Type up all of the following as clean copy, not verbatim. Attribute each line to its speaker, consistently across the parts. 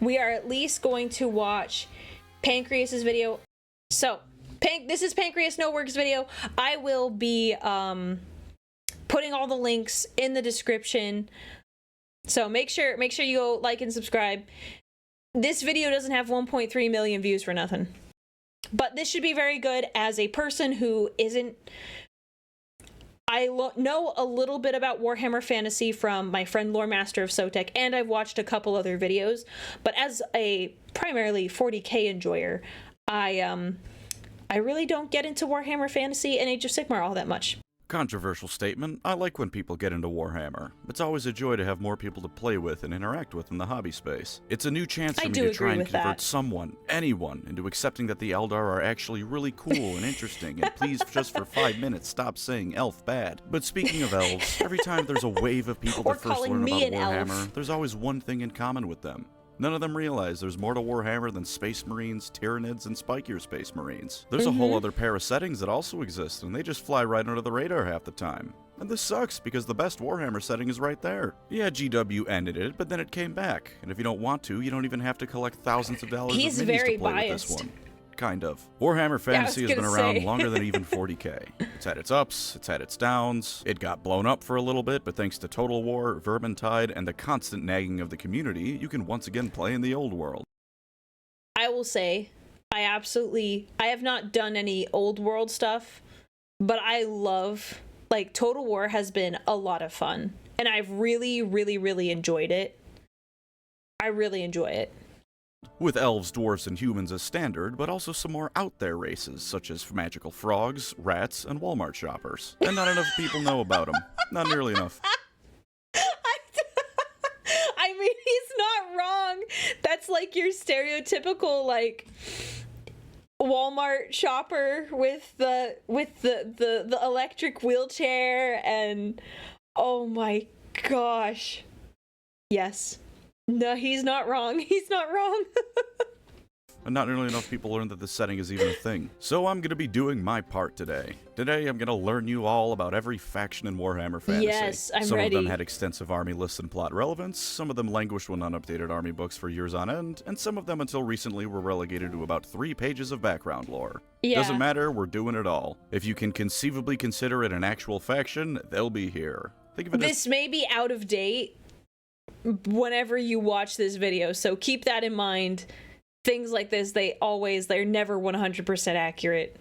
Speaker 1: we are at least going to watch Pancreas's video. So, this is Pancreas No Works video. I will be putting all the links in the description. So make sure you go like and subscribe. This video doesn't have 1.3 million views for nothing. But this should be very good as a person who isn't... I know a little bit about Warhammer Fantasy from my friend Lore Master of Sotek, and I've watched a couple other videos, but as a primarily 40k enjoyer, I really don't get into Warhammer Fantasy and Age of Sigmar all that much.
Speaker 2: Controversial statement, I like when people get into Warhammer. It's always a joy to have more people to play with and interact with in the hobby space. It's a new chance for me to try and convert someone, anyone, into accepting that the Eldar are actually really cool and interesting, and please, just for 5 minutes, stop saying elf bad. But speaking of elves, every time there's a wave of people that first learn about Warhammer, there's always one thing in common with them. None of them realize there's more to Warhammer than Space Marines, Tyranids, and spikier Space Marines. There's a whole other pair of settings that also exist, and they just fly right under the radar half the time. And this sucks, because the best Warhammer setting is right there. Yeah, GW ended it, but then it came back. And if you don't want to, you don't even have to collect thousands of dollars of minis to play with this one. Kind of. Warhammer Fantasy has been around longer than even 40k. It's had its ups, it's had its downs, it got blown up for a little bit, but thanks to Total War, Vermintide, and the constant nagging of the community, you can once again play in the old world.
Speaker 1: I will say, I have not done any old world stuff, but I love, like, Total War has been a lot of fun, and I've really, really, really enjoyed it. I really enjoy it.
Speaker 2: With elves, dwarves, and humans as standard, but also some more out-there races, such as magical frogs, rats, and Walmart shoppers. And not enough people know about them. Not nearly enough.
Speaker 1: I mean, he's not wrong. That's like your stereotypical, like, Walmart shopper with the electric wheelchair and... Oh my gosh. Yes. No, he's not wrong. He's not wrong.
Speaker 2: And not nearly enough people learn that this setting is even a thing. So I'm going to be doing my part today. Today I'm going to learn you all about every faction in Warhammer Fantasy.
Speaker 1: Yes, I'm ready.
Speaker 2: Some of them had extensive army lists and plot relevance, some of them languished when unupdated army books for years on end, and some of them until recently were relegated to about 3 pages of background lore.
Speaker 1: Yeah.
Speaker 2: Doesn't matter, we're doing it all. If you can conceivably consider it an actual faction, they'll be here. Think of it
Speaker 1: This may be out of date whenever you watch this video, so keep that in mind. Things like this, they're never 100% accurate.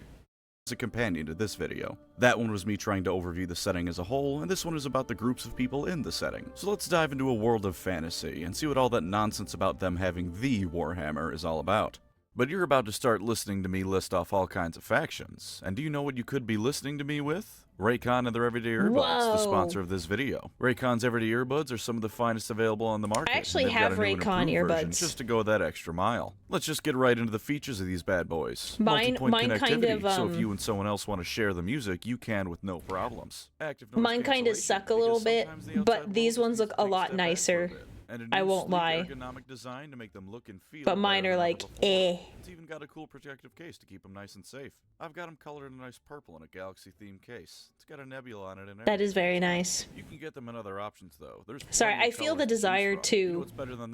Speaker 2: As a companion to this video. That one was me trying to overview the setting as a whole, and this one is about the groups of people in the setting. So let's dive into a world of fantasy and see what all that nonsense about them having the Warhammer is all about. But you're about to start listening to me list off all kinds of factions, and do you know what you could be listening to me with? Raycon and their Everyday Earbuds, the sponsor of this video. Raycon's Everyday Earbuds are some of the finest available on the market.
Speaker 1: I actually have Raycon earbuds.
Speaker 2: Just to go that extra mile. Let's just get right into the features of these bad boys.
Speaker 1: Mine
Speaker 2: connectivity,
Speaker 1: kind of,
Speaker 2: so if you and someone else want to share the music, you can with no problems.
Speaker 1: Mine kind of suck a little bit, but these ones look a lot nicer. I won't lie.
Speaker 2: Design to make them look and feel
Speaker 1: but mine are like, eh.
Speaker 2: It's even got a cool protective case to keep them nice and safe. I've got them colored in a nice purple in a galaxy-themed case. It's got a nebula on it and everything.
Speaker 1: That is very nice.
Speaker 2: You can get them in other options, though.
Speaker 1: Sorry, I feel the desire to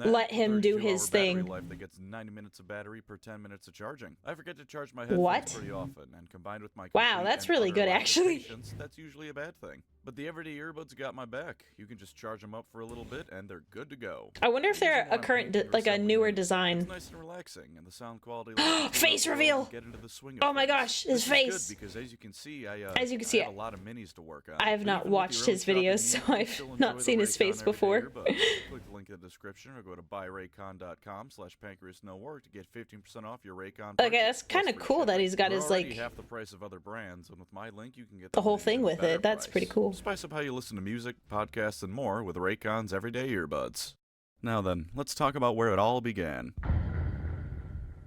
Speaker 1: let him do his thing.
Speaker 2: Life that gets 90 minutes of battery per 10 minutes of charging. I forget to charge my headphones pretty often, and combined with my
Speaker 1: wow, that's really good, actually.
Speaker 2: That's usually a bad thing. But the Everyday Earbuds got my back. You can just charge them up for a little bit, and they're good to go.
Speaker 1: I wonder if they're a current, like a newer design.
Speaker 2: It's nice and relaxing, and the sound quality.
Speaker 1: Face reveal!
Speaker 2: Get into the swing of
Speaker 1: oh my gosh, his face!
Speaker 2: Good because as you can see, I
Speaker 1: have a
Speaker 2: lot of minis to work on.
Speaker 1: I have not watched his videos, so I've not seen his face before.
Speaker 2: Click the link in the description or go to buyraycon.com/pancreasnowork to get 15% off your Raycon.
Speaker 1: Okay, that's kind of cool that he's got his like
Speaker 2: half the price of other brands, and with my link you can get
Speaker 1: the whole thing with it. That's pretty cool.
Speaker 2: Spice up how you listen to music, podcasts, and more with Raycon's Everyday Earbuds. Now then, let's talk about where it all began.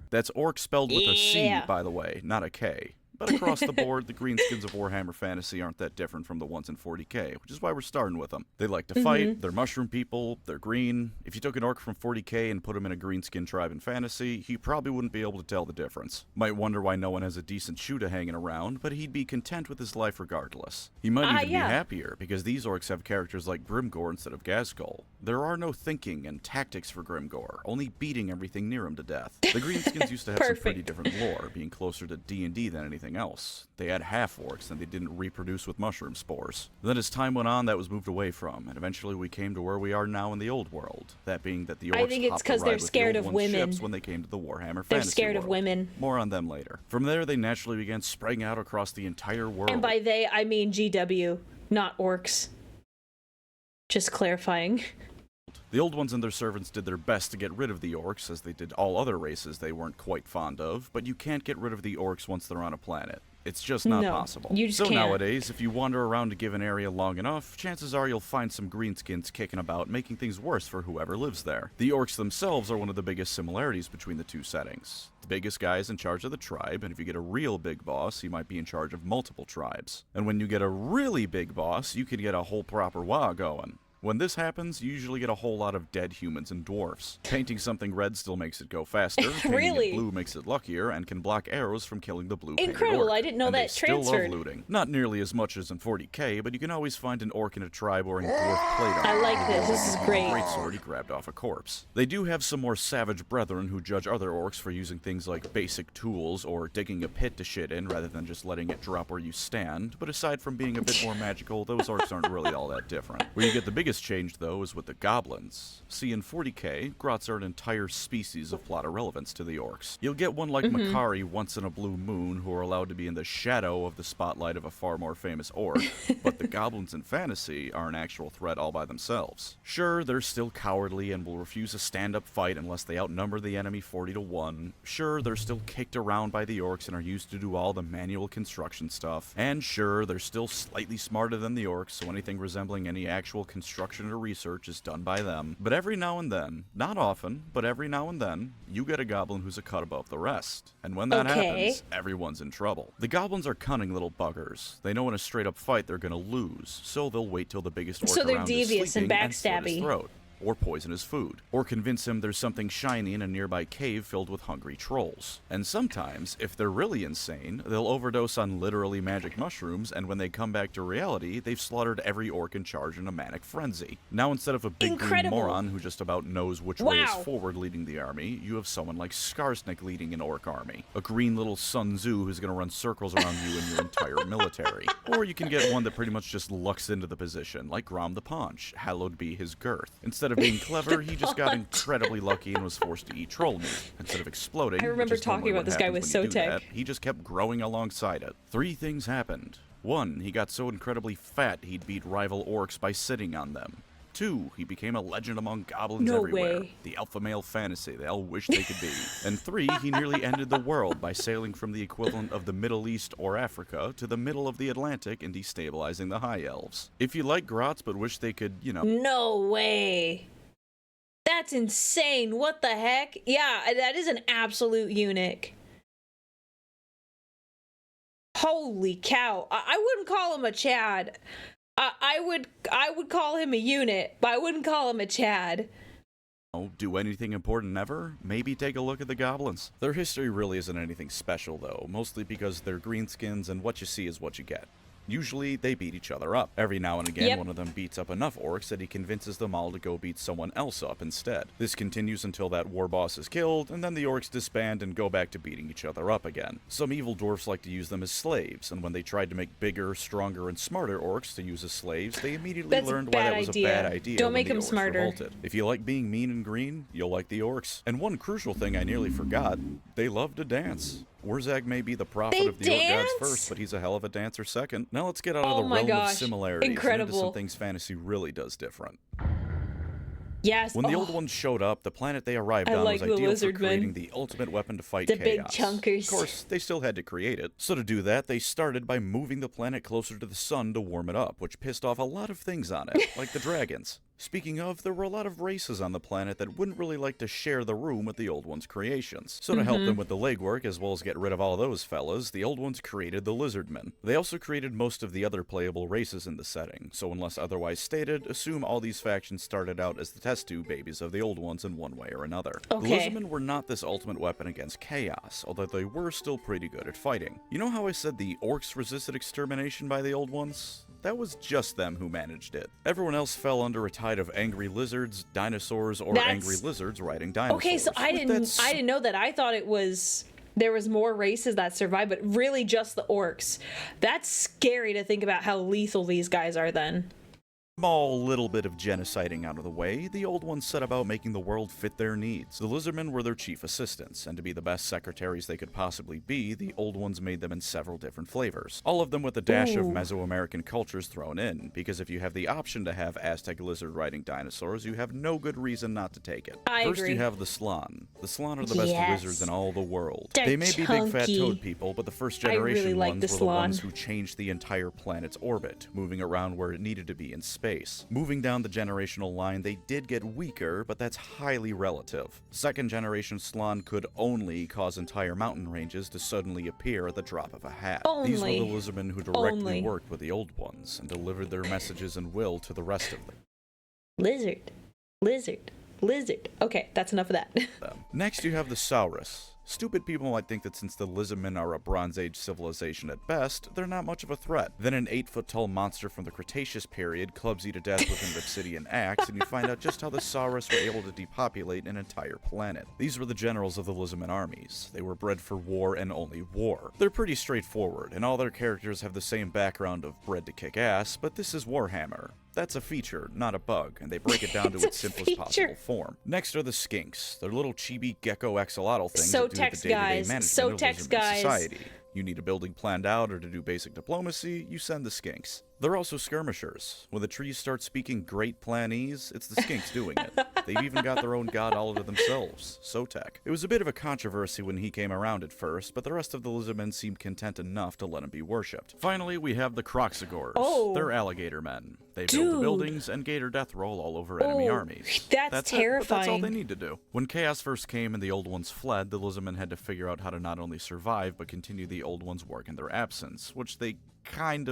Speaker 2: That's orc spelled with a C, by the way, not a K. But across the board, the greenskins of Warhammer Fantasy aren't that different from the ones in 40k, which is why we're starting with them. They like to fight, they're mushroom people, they're green. If you took an orc from 40k and put him in a greenskin tribe in Fantasy, he probably wouldn't be able to tell the difference. Might wonder why no one has a decent shooter hanging around, but he'd be content with his life regardless. He might even be happier, because these orcs have characters like Grimgor instead of Ghazghkull. There are no thinking and tactics for Grimgor, only beating everything near him to death. The greenskins used to have some pretty different lore, being closer to D&D than anything else. They had half-orcs, and they didn't reproduce with mushroom spores. Then as time went on, that was moved away from, and eventually we came to where we are now in the old world. That being that the orcs
Speaker 1: I think it's because they're scared of women.
Speaker 2: When they came to the Warhammer Fantasy
Speaker 1: They're scared
Speaker 2: world.
Speaker 1: of women.
Speaker 2: More on them later. From there, they naturally began spreading out across the entire world.
Speaker 1: And by they, I mean GW, not orcs. Just clarifying.
Speaker 2: The old ones and their servants did their best to get rid of the orcs, as they did all other races they weren't quite fond of, but you can't get rid of the orcs once they're on a planet. It's just not possible.
Speaker 1: You just
Speaker 2: can't.
Speaker 1: Nowadays,
Speaker 2: if you wander around a given area long enough, chances are you'll find some greenskins kicking about, making things worse for whoever lives there. The orcs themselves are one of the biggest similarities between the two settings. The biggest guy is in charge of the tribe, and if you get a real big boss, he might be in charge of multiple tribes. And when you get a really big boss, you can get a whole proper WoW going. When this happens, you usually get a whole lot of dead humans and dwarfs. Painting something red still makes it go faster, painting it blue makes it luckier, and can block arrows from killing the blue
Speaker 1: Incredible,
Speaker 2: orc.
Speaker 1: I didn't know that transferred.
Speaker 2: They still love looting. Not nearly as much as in 40k, but you can always find an orc in a tribe or in dwarf plate armor.
Speaker 1: I like this is great.
Speaker 2: Great sword he grabbed off a corpse. They do have some more savage brethren who judge other orcs for using things like basic tools or digging a pit to shit in rather than just letting it drop where you stand, but aside from being a bit more magical, those orcs aren't really all that different. Where you get the biggest change, though, is with the goblins. See, in 40k, grots are an entire species of plot irrelevance to the orcs. You'll get one like Makari once in a blue moon who are allowed to be in the shadow of the spotlight of a far more famous orc, but the goblins in fantasy are an actual threat all by themselves. Sure, they're still cowardly and will refuse a stand-up fight unless they outnumber the enemy 40-1. Sure, they're still kicked around by the orcs and are used to do all the manual construction stuff. And sure, they're still slightly smarter than the orcs, so anything resembling any actual construction or research is done by them. But every now and then, not often, but every now and then, you get a goblin who's a cut above the rest. And when that happens, everyone's in trouble. The goblins are cunning little buggers. They know in a straight-up fight they're gonna lose, so they'll wait till the biggest orc around is sleeping and slit his throat. Or poison his food, or convince him there's something shiny in a nearby cave filled with hungry trolls. And sometimes, if they're really insane, they'll overdose on literally magic mushrooms, and when they come back to reality, they've slaughtered every orc in charge in a manic frenzy. Now instead of a big green moron who just about knows which way is forward leading the army, you have someone like Skarsnik leading an orc army. A green little Sun Tzu who's gonna run circles around you and your entire military. Or you can get one that pretty much just lucks into the position, like Grom the Paunch, hallowed be his girth. Instead of being clever, he just got incredibly lucky and was forced to eat troll meat. Instead of exploding,
Speaker 1: I remember talking about this guy with Sotek.
Speaker 2: He just kept growing alongside it. 3 things happened. 1, he got so incredibly fat he'd beat rival orcs by sitting on them. 2, he became a legend among goblins everywhere. The alpha male fantasy they all wish they could be. And 3, he nearly ended the world by sailing from the equivalent of the Middle East or Africa to the middle of the Atlantic and destabilizing the High Elves. If you like grots but wish they could,
Speaker 1: No way. That's insane. What the heck? Yeah, that is an absolute eunuch. Holy cow. I wouldn't call him a Chad. I would call him a unit, but I wouldn't call him a Chad.
Speaker 2: Do anything important never? Maybe take a look at the goblins. Their history really isn't anything special though, mostly because they're greenskins and what you see is what you get. Usually, they beat each other up. Every now and again, one of them beats up enough orcs that he convinces them all to go beat someone else up instead. This continues until that war boss is killed, and then the orcs disband and go back to beating each other up again. Some evil dwarfs like to use them as slaves, and when they tried to make bigger, stronger, and smarter orcs to use as slaves, they immediately learned why that was a bad idea.
Speaker 1: Don't make them smarter.
Speaker 2: Revolted. If you like being mean and green, you'll like the orcs. And one crucial thing I nearly forgot, they love to dance. Wurzag may be the prophet of the orc gods first, but he's a hell of a dancer second. Now let's get out of the realm of similarities and into some things fantasy really does different.
Speaker 1: Yes.
Speaker 2: When the old ones showed up, the planet they arrived on was ideal for creating the ultimate weapon to fight chaos.
Speaker 1: Big chunkers.
Speaker 2: Of course, they still had to create it. So to do that, they started by moving the planet closer to the sun to warm it up, which pissed off a lot of things on it, like the dragons. Speaking of, there were a lot of races on the planet that wouldn't really like to share the room with the Old Ones' creations. So to help them with the legwork, as well as get rid of all those fellas, the Old Ones created the Lizardmen. They also created most of the other playable races in the setting, so unless otherwise stated, assume all these factions started out as the test tube babies of the Old Ones in one way or another.
Speaker 1: Okay.
Speaker 2: The Lizardmen were not this ultimate weapon against chaos, although they were still pretty good at fighting. You know how I said the orcs resisted extermination by the Old Ones? That was just them who managed it. Everyone else fell under a tide of angry lizards, dinosaurs, or angry lizards riding dinosaurs.
Speaker 1: Okay, so I didn't know that. I thought there was more races that survived, but really just the orcs. That's scary to think about how lethal these guys are then.
Speaker 2: Small little bit of genociding out of the way, the Old Ones set about making the world fit their needs. The Lizardmen were their chief assistants, and to be the best secretaries they could possibly be, the Old Ones made them in several different flavors. All of them with a dash of Mesoamerican cultures thrown in, because if you have the option to have Aztec lizard riding dinosaurs, you have no good reason not to take it. First you have the Slan. The Slan are the best wizards in all the world. They may be big fat toad people, but the first generation ones were the ones who changed the entire planet's orbit, moving around where it needed to be in space. Moving down the generational line, they did get weaker, but that's highly relative. Second generation Slan could only cause entire mountain ranges to suddenly appear at the drop of a hat. These were the Lizardmen who directly worked with the Old Ones and delivered their messages and will to the rest of them.
Speaker 1: Lizard. Okay, that's enough of that.
Speaker 2: Next, you have the Saurus. Stupid people might think that since the Lizardmen are a Bronze Age civilization at best, they're not much of a threat. Then an 8-foot-tall monster from the Cretaceous period clubs you to death with an obsidian axe, and you find out just how the Saurus were able to depopulate an entire planet. These were the generals of the Lizardmen armies. They were bred for war and only war. They're pretty straightforward, and all their characters have the same background of bred to kick ass, but this is Warhammer. That's a feature, not a bug, and they break it down to its simplest possible form. Next are the skinks. They're little chibi gecko axolotl things that do the day-to-day management of Lizardman society. You need a building planned out or to do basic diplomacy, you send the skinks. They're also skirmishers. When the trees start speaking great planese, it's the skinks doing it. They've even got their own god all to themselves, Sotek. It was a bit of a controversy when he came around at first, but the rest of the Lizardmen seemed content enough to let him be worshipped. Finally, we have the Croxagores. They're alligator men. They build the buildings and gator death roll all over enemy armies.
Speaker 1: That's terrifying.
Speaker 2: But that's all they need to do. When Chaos first came and the Old Ones fled, the Lizardmen had to figure out how to not only survive, but continue the Old Ones' work in their absence, which they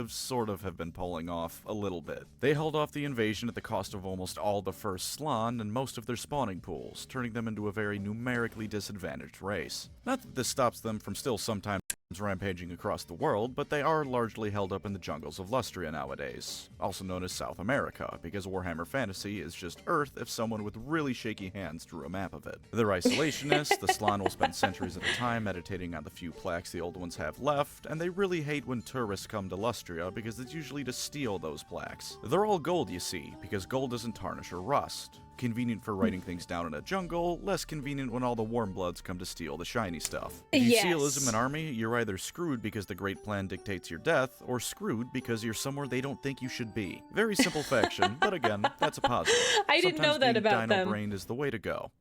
Speaker 2: sort of have been pulling off a little bit. They held off the invasion at the cost of almost all the first Slan and most of their spawning pools, turning them into a very numerically disadvantaged race. Not that this stops them from still sometimes rampaging across the world, but they are largely held up in the jungles of Lustria nowadays, also known as South America, because Warhammer Fantasy is just Earth if someone with really shaky hands drew a map of it. They're isolationists, the Slan will spend centuries at a time meditating on the few plaques the Old Ones have left, and they really hate when tourists come to Lustria because it's usually to steal those plaques. They're all gold, you see, because gold doesn't tarnish or rust. Convenient for writing things down in a jungle, less convenient when all the warm bloods come to steal the shiny stuff. If you see a Lizardman army, you're either screwed because the Great Plan dictates your death, or screwed because you're somewhere they don't think you should be. Very simple faction, but again, that's a positive.
Speaker 1: I didn't know that about them.
Speaker 2: Dino-brained is the way to go.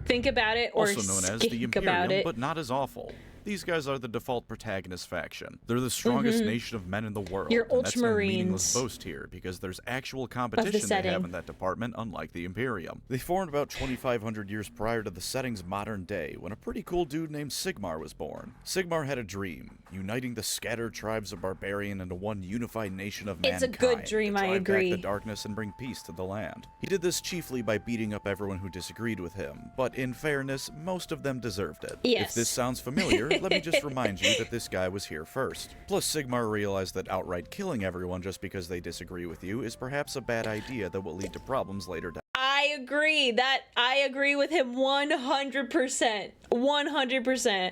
Speaker 1: Think about it, or
Speaker 2: also known as the Imperium, but not as awful. These guys are the default protagonist faction. They're the strongest nation of men in the world.
Speaker 1: Your
Speaker 2: and that's no
Speaker 1: Ultramarines
Speaker 2: meaningless boast here, because there's actual competition they have in that department, unlike the Imperium. They formed about 2,500 years prior to the setting's modern day, when a pretty cool dude named Sigmar was born. Sigmar had a dream, uniting the scattered tribes of barbarian into one unified nation of mankind.
Speaker 1: It's a good dream, I agree.
Speaker 2: Drive back the darkness and bring peace to the land. He did this chiefly by beating up everyone who disagreed with him, but in fairness, most of them deserved it.
Speaker 1: Yes.
Speaker 2: If this sounds familiar, let me just remind you that this guy was here first. Plus, Sigmar realized that outright killing everyone just because they disagree with you is perhaps a bad idea that will lead to problems later down.
Speaker 1: I agree with him 100%. 100%.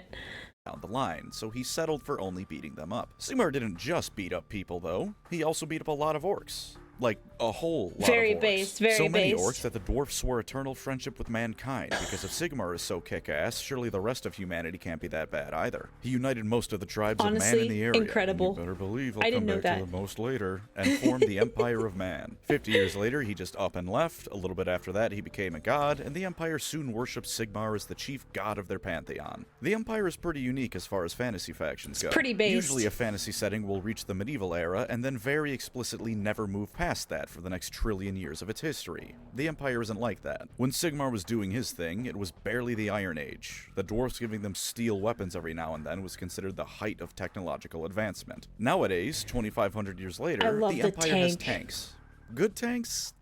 Speaker 2: Down the line, so he settled for only beating them up. Sigmar didn't just beat up people, though. He also beat up a lot of orcs. Like, a whole lot of orcs. So many orcs that the dwarfs swore eternal friendship with mankind, because if Sigmar is so kick-ass, surely the rest of humanity can't be that bad either. He united most of the tribes of man in the area.
Speaker 1: Incredible.
Speaker 2: You better believe I'll come back to the most later, and formed the Empire of Man. 50 years later, he just up and left. A little bit after that, he became a god, and the Empire soon worshipped Sigmar as the chief god of their pantheon. The Empire is pretty unique as far as fantasy factions go.
Speaker 1: Pretty based.
Speaker 2: Usually a fantasy setting will reach the medieval era, and then very explicitly never move past past that for the next trillion years of its history. The Empire isn't like that. When Sigmar was doing his thing, it was barely the Iron Age. The dwarves giving them steel weapons every now and then was considered the height of technological advancement. Nowadays, 2,500 years later, the Empire has tanks. Good tanks?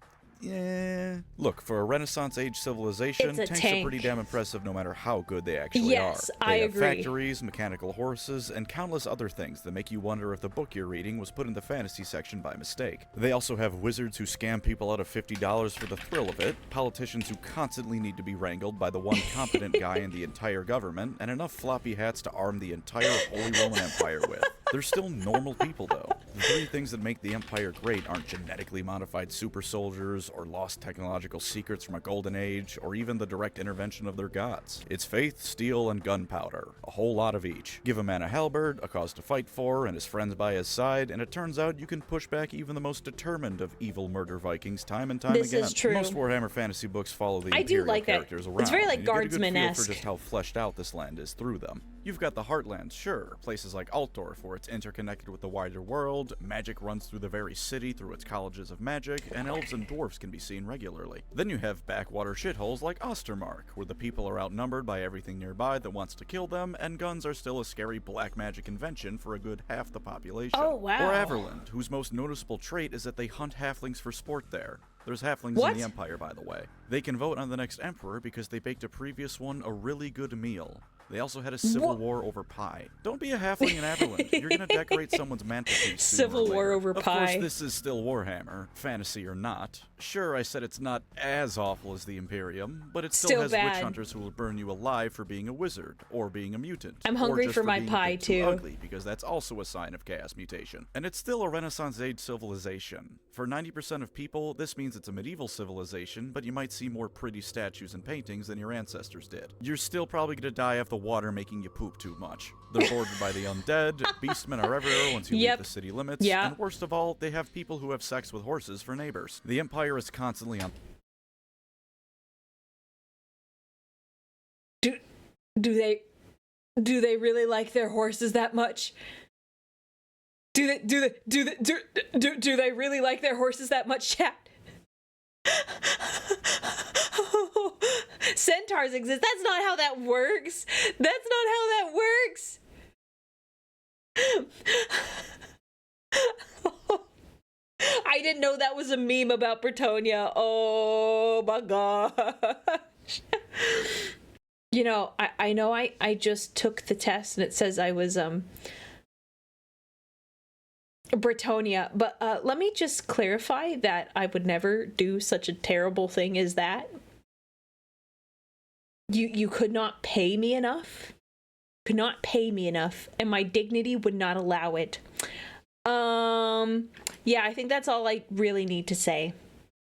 Speaker 2: Yeah. Look, for a Renaissance age civilization, tanks are pretty damn impressive no matter how good they actually are.
Speaker 1: I agree.
Speaker 2: They have factories, mechanical horses, and countless other things that make you wonder if the book you're reading was put in the fantasy section by mistake. They also have wizards who scam people out of $50 for the thrill of it, politicians who constantly need to be wrangled by the one competent guy in the entire government, and enough floppy hats to arm the entire Holy Roman Empire with. They're still normal people, though. The three things that make the Empire great aren't genetically modified super soldiers, or lost technological secrets from a golden age, or even the direct intervention of their gods. It's faith, steel, and gunpowder. A whole lot of each. Give a man a halberd, a cause to fight for, and his friends by his side, and it turns out you can push back even the most determined of evil murder Vikings time and time again.
Speaker 1: This is true.
Speaker 2: Most Warhammer Fantasy books follow the Imperial characters around.
Speaker 1: It's very like Guardsman-esque.
Speaker 2: You get a good feel for just how fleshed out this land is through them. You've got the Heartlands, sure, places like Altdorf, where it's interconnected with the wider world, magic runs through the very city through its colleges of magic, and elves and dwarfs can be seen regularly. Then you have backwater shitholes like Ostermark, where the people are outnumbered by everything nearby that wants to kill them, and guns are still a scary black magic invention for a good half the population.
Speaker 1: Oh, wow.
Speaker 2: Or Averland, whose most noticeable trait is that they hunt halflings for sport there. There's halflings in the Empire, by the way. They can vote on the next emperor because they baked a previous one a really good meal. They also had a civil war over pie. Don't be a halfling in Averland. You're gonna decorate someone's mantelpiece.
Speaker 1: Civil war over pie.
Speaker 2: Of course, this is still Warhammer, fantasy or not. Sure, I said it's not as awful as the Imperium, but it still has
Speaker 1: bad.
Speaker 2: witch hunters who will burn you alive for being a wizard or being a mutant.
Speaker 1: I'm hungry
Speaker 2: or just
Speaker 1: for my
Speaker 2: being
Speaker 1: pie
Speaker 2: a bit too
Speaker 1: too.
Speaker 2: Ugly, because that's also a sign of chaos mutation. And it's still a Renaissance age civilization. For 90% of people, this means it's a medieval civilization, but you might see more pretty statues and paintings than your ancestors did. You're still probably gonna die of the water making you poop too much. They're bordered by the undead, beastmen are everywhere once you leave the city limits, and worst of all, they have people who have sex with horses for neighbors. The Empire is constantly on...
Speaker 1: Do they really like their horses that much? Do they really like their horses that much, chat? Centaurs exist. That's not how that works. That's not how that works. I didn't know that was a meme about Bretonia. Oh my gosh. You know, I know I just took the test and it says I was Bretonia, but let me just clarify that I would never do such a terrible thing as that. You could not pay me enough. Could not pay me enough, and my dignity would not allow it. Yeah, I think that's all I really need to say.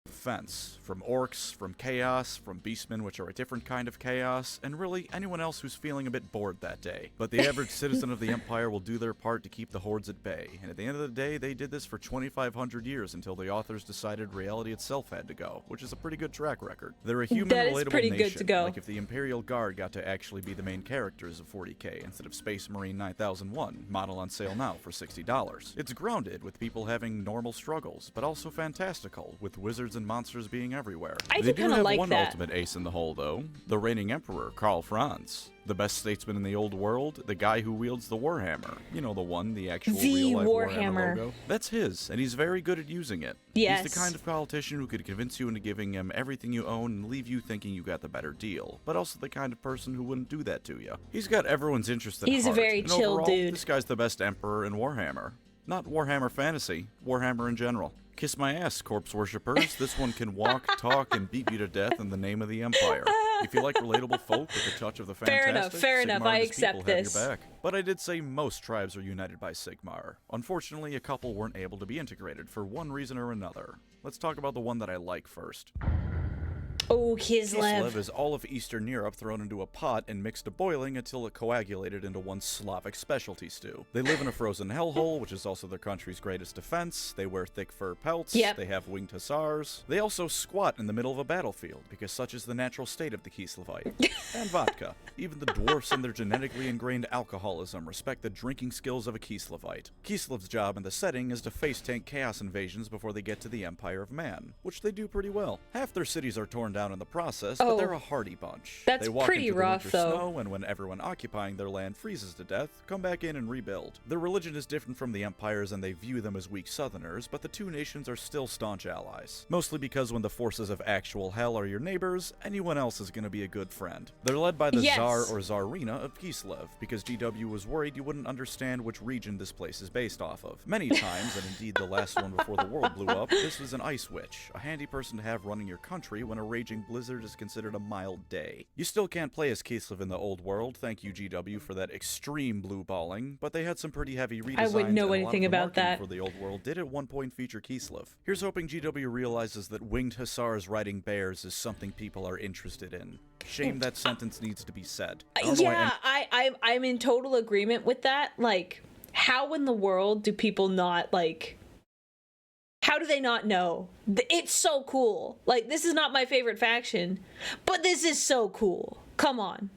Speaker 2: Fence. From orcs, from chaos, from beastmen, which are a different kind of chaos, and really anyone else who's feeling a bit bored that day. But the average citizen of the Empire will do their part to keep the hordes at bay, and at the end of the day, they did this for 2,500 years until the authors decided reality itself had to go, which is a pretty good track record. They're a human, relatable nation, like if the Imperial Guard got to actually be the main characters of 40k instead of Space Marine 9001, model on sale now for $60. It's grounded, with people having normal struggles, but also fantastical, with wizards and monsters being everywhere.
Speaker 1: They do have
Speaker 2: one ultimate ace in the hole, though. The reigning emperor, Karl Franz. The best statesman in the old world, the guy who wields the Warhammer. You know, the one, the actual real-life Warhammer logo. That's his, and he's very good at using it.
Speaker 1: Yes.
Speaker 2: He's the kind of politician who could convince you into giving him everything you own and leave you thinking you got the better deal, but also the kind of person who wouldn't do that to you. He's got everyone's interest at heart.
Speaker 1: He's a very chill
Speaker 2: overall,
Speaker 1: dude.
Speaker 2: This guy's the best emperor in Warhammer. Not Warhammer Fantasy, Warhammer in general. Kiss my ass, corpse worshippers. This one can walk, talk, and beat you to death in the name of the Empire. If you like relatable folk with a touch of the fantastic,
Speaker 1: fair enough, I accept this.
Speaker 2: Have your back. But I did say most tribes are united by Sigmar. Unfortunately, a couple weren't able to be integrated for one reason or another. Let's talk about the one that I like first.
Speaker 1: Oh, Kislev.
Speaker 2: Kislev is all of Eastern Europe thrown into a pot and mixed to boiling until it coagulated into one Slavic specialty stew. They live in a frozen hellhole, which is also their country's greatest defense. They wear thick fur pelts.
Speaker 1: Yep.
Speaker 2: They have winged hussars. They also squat in the middle of a battlefield, because such is the natural state of the Kislevite. And vodka. Even the dwarfs and their genetically ingrained alcoholism respect the drinking skills of a Kislevite. Kislev's job in the setting is to face tank chaos invasions before they get to the Empire of Man, which they do pretty well. Half their cities are torn down in the process, but they're a hardy bunch.
Speaker 1: That's
Speaker 2: they walk
Speaker 1: pretty
Speaker 2: into
Speaker 1: rough,
Speaker 2: the winter
Speaker 1: though.
Speaker 2: snow, and when everyone occupying their land freezes to death, come back in and rebuild. Their religion is different from the Empires, and they view them as weak Southerners, but the two nations are still staunch allies. Mostly because when the forces of actual hell are your neighbors, anyone else is going to be a good friend. They're led by the Tsar or Tsarina of Kislev, because GW was worried you wouldn't understand which region this place is based off of. Many times, and indeed the last one before the world blew up, this was an ice witch, a handy person to have running your country when a raging blizzard is considered a mild day. You still can't play as Kislev in the old world, thank you GW for that extreme blue balling, but they had some pretty heavy redesigns.
Speaker 1: I wouldn't know anything about that.
Speaker 2: For the old world did at one point feature Kislev. Here's hoping GW realizes that winged hussars riding bears is something people are interested in. Shame that sentence needs to be said.
Speaker 1: Yeah, I'm in total agreement with that. Like, how in the world do people not, like... How do they not know? It's so cool. Like, this is not my favorite faction, but this is so cool. Come on.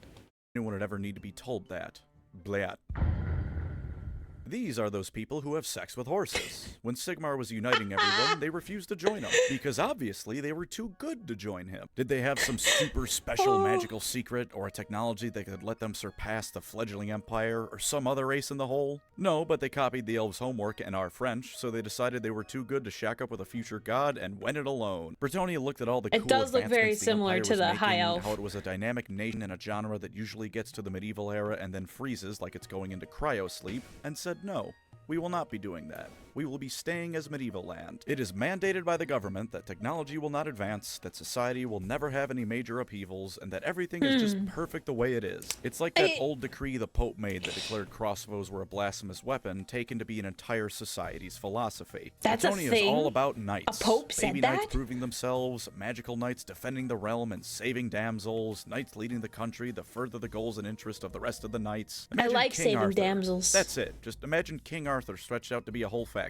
Speaker 2: Anyone would ever need to be told that. Blat. These are those people who have sex with horses. When Sigmar was uniting everyone, they refused to join him, because obviously they were too good to join him. Did they have some super special magical secret, or a technology that could let them surpass the fledgling empire, or some other race in the whole? No, but they copied the elves' homework and our French, so they decided they were too good to shack up with a future god and went it alone. Bretonnia looked at all the cool
Speaker 1: advancements
Speaker 2: look very
Speaker 1: similar to the High Elf.
Speaker 2: How it was a dynamic nation in a genre that usually gets to the medieval era and then freezes like it's going into cryo-sleep, and said no. We will not be doing that. We will be staying as medieval land. It is mandated by the government that technology will not advance, that society will never have any major upheavals, and that everything is just perfect the way it is. It's like that old decree the Pope made that declared crossbows were a blasphemous weapon, taken to be an entire society's philosophy.
Speaker 1: That's a thing?
Speaker 2: Is all about knights.
Speaker 1: A Pope said
Speaker 2: Baby
Speaker 1: that?
Speaker 2: knights proving themselves, magical knights defending the realm and saving damsels, knights leading the country to further the goals and interests of the rest of the knights. Imagine
Speaker 1: I like
Speaker 2: King
Speaker 1: saving
Speaker 2: Arthur.
Speaker 1: damsels.
Speaker 2: That's it. Just imagine King Arthur stretched out to be a whole faction.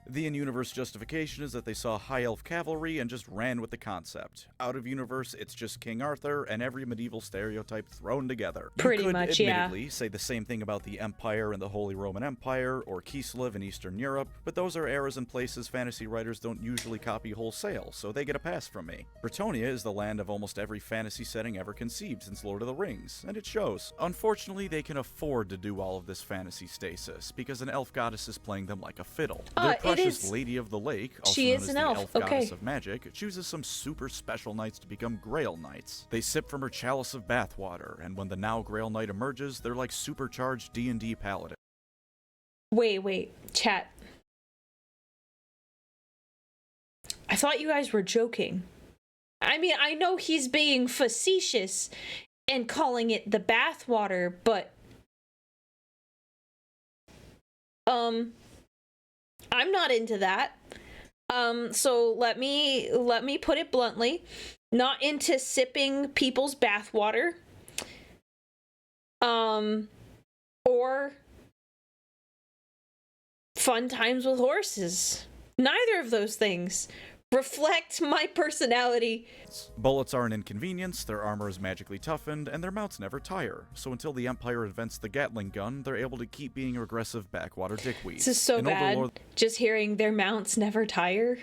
Speaker 2: The in-universe justification is that they saw high elf cavalry and just ran with the concept. Out of universe, it's just King Arthur and every medieval stereotype thrown together.
Speaker 1: Pretty
Speaker 2: you could
Speaker 1: much,
Speaker 2: admittedly say the same thing about the Empire and the Holy Roman Empire, or Kislev in Eastern Europe, but those are eras and places fantasy writers don't usually copy wholesale, so they get a pass from me. Bretonnia is the land of almost every fantasy setting ever conceived since Lord of the Rings, and it shows. Unfortunately, they can afford to do all of this fantasy stasis, because an elf goddess is playing them like a fiddle. Their precious Lady of the Lake, also known as the elf goddess of magic, chooses some super special knights to become Grail Knights. They sip from her chalice of bathwater, and when the now Grail Knight emerges, they're like supercharged D&D paladins.
Speaker 1: Wait, chat. I thought you guys were joking. I mean, I know he's being facetious and calling it the bathwater, but I'm not into that. So let me put it bluntly, not into sipping people's bathwater. Or fun times with horses. Neither of those things reflect my personality.
Speaker 2: Bullets are an inconvenience, their armor is magically toughened, and their mounts never tire. So until the Empire invents the Gatling gun, they're able to keep being aggressive backwater dickweeds.
Speaker 1: This is so bad, just hearing their mounts never tire.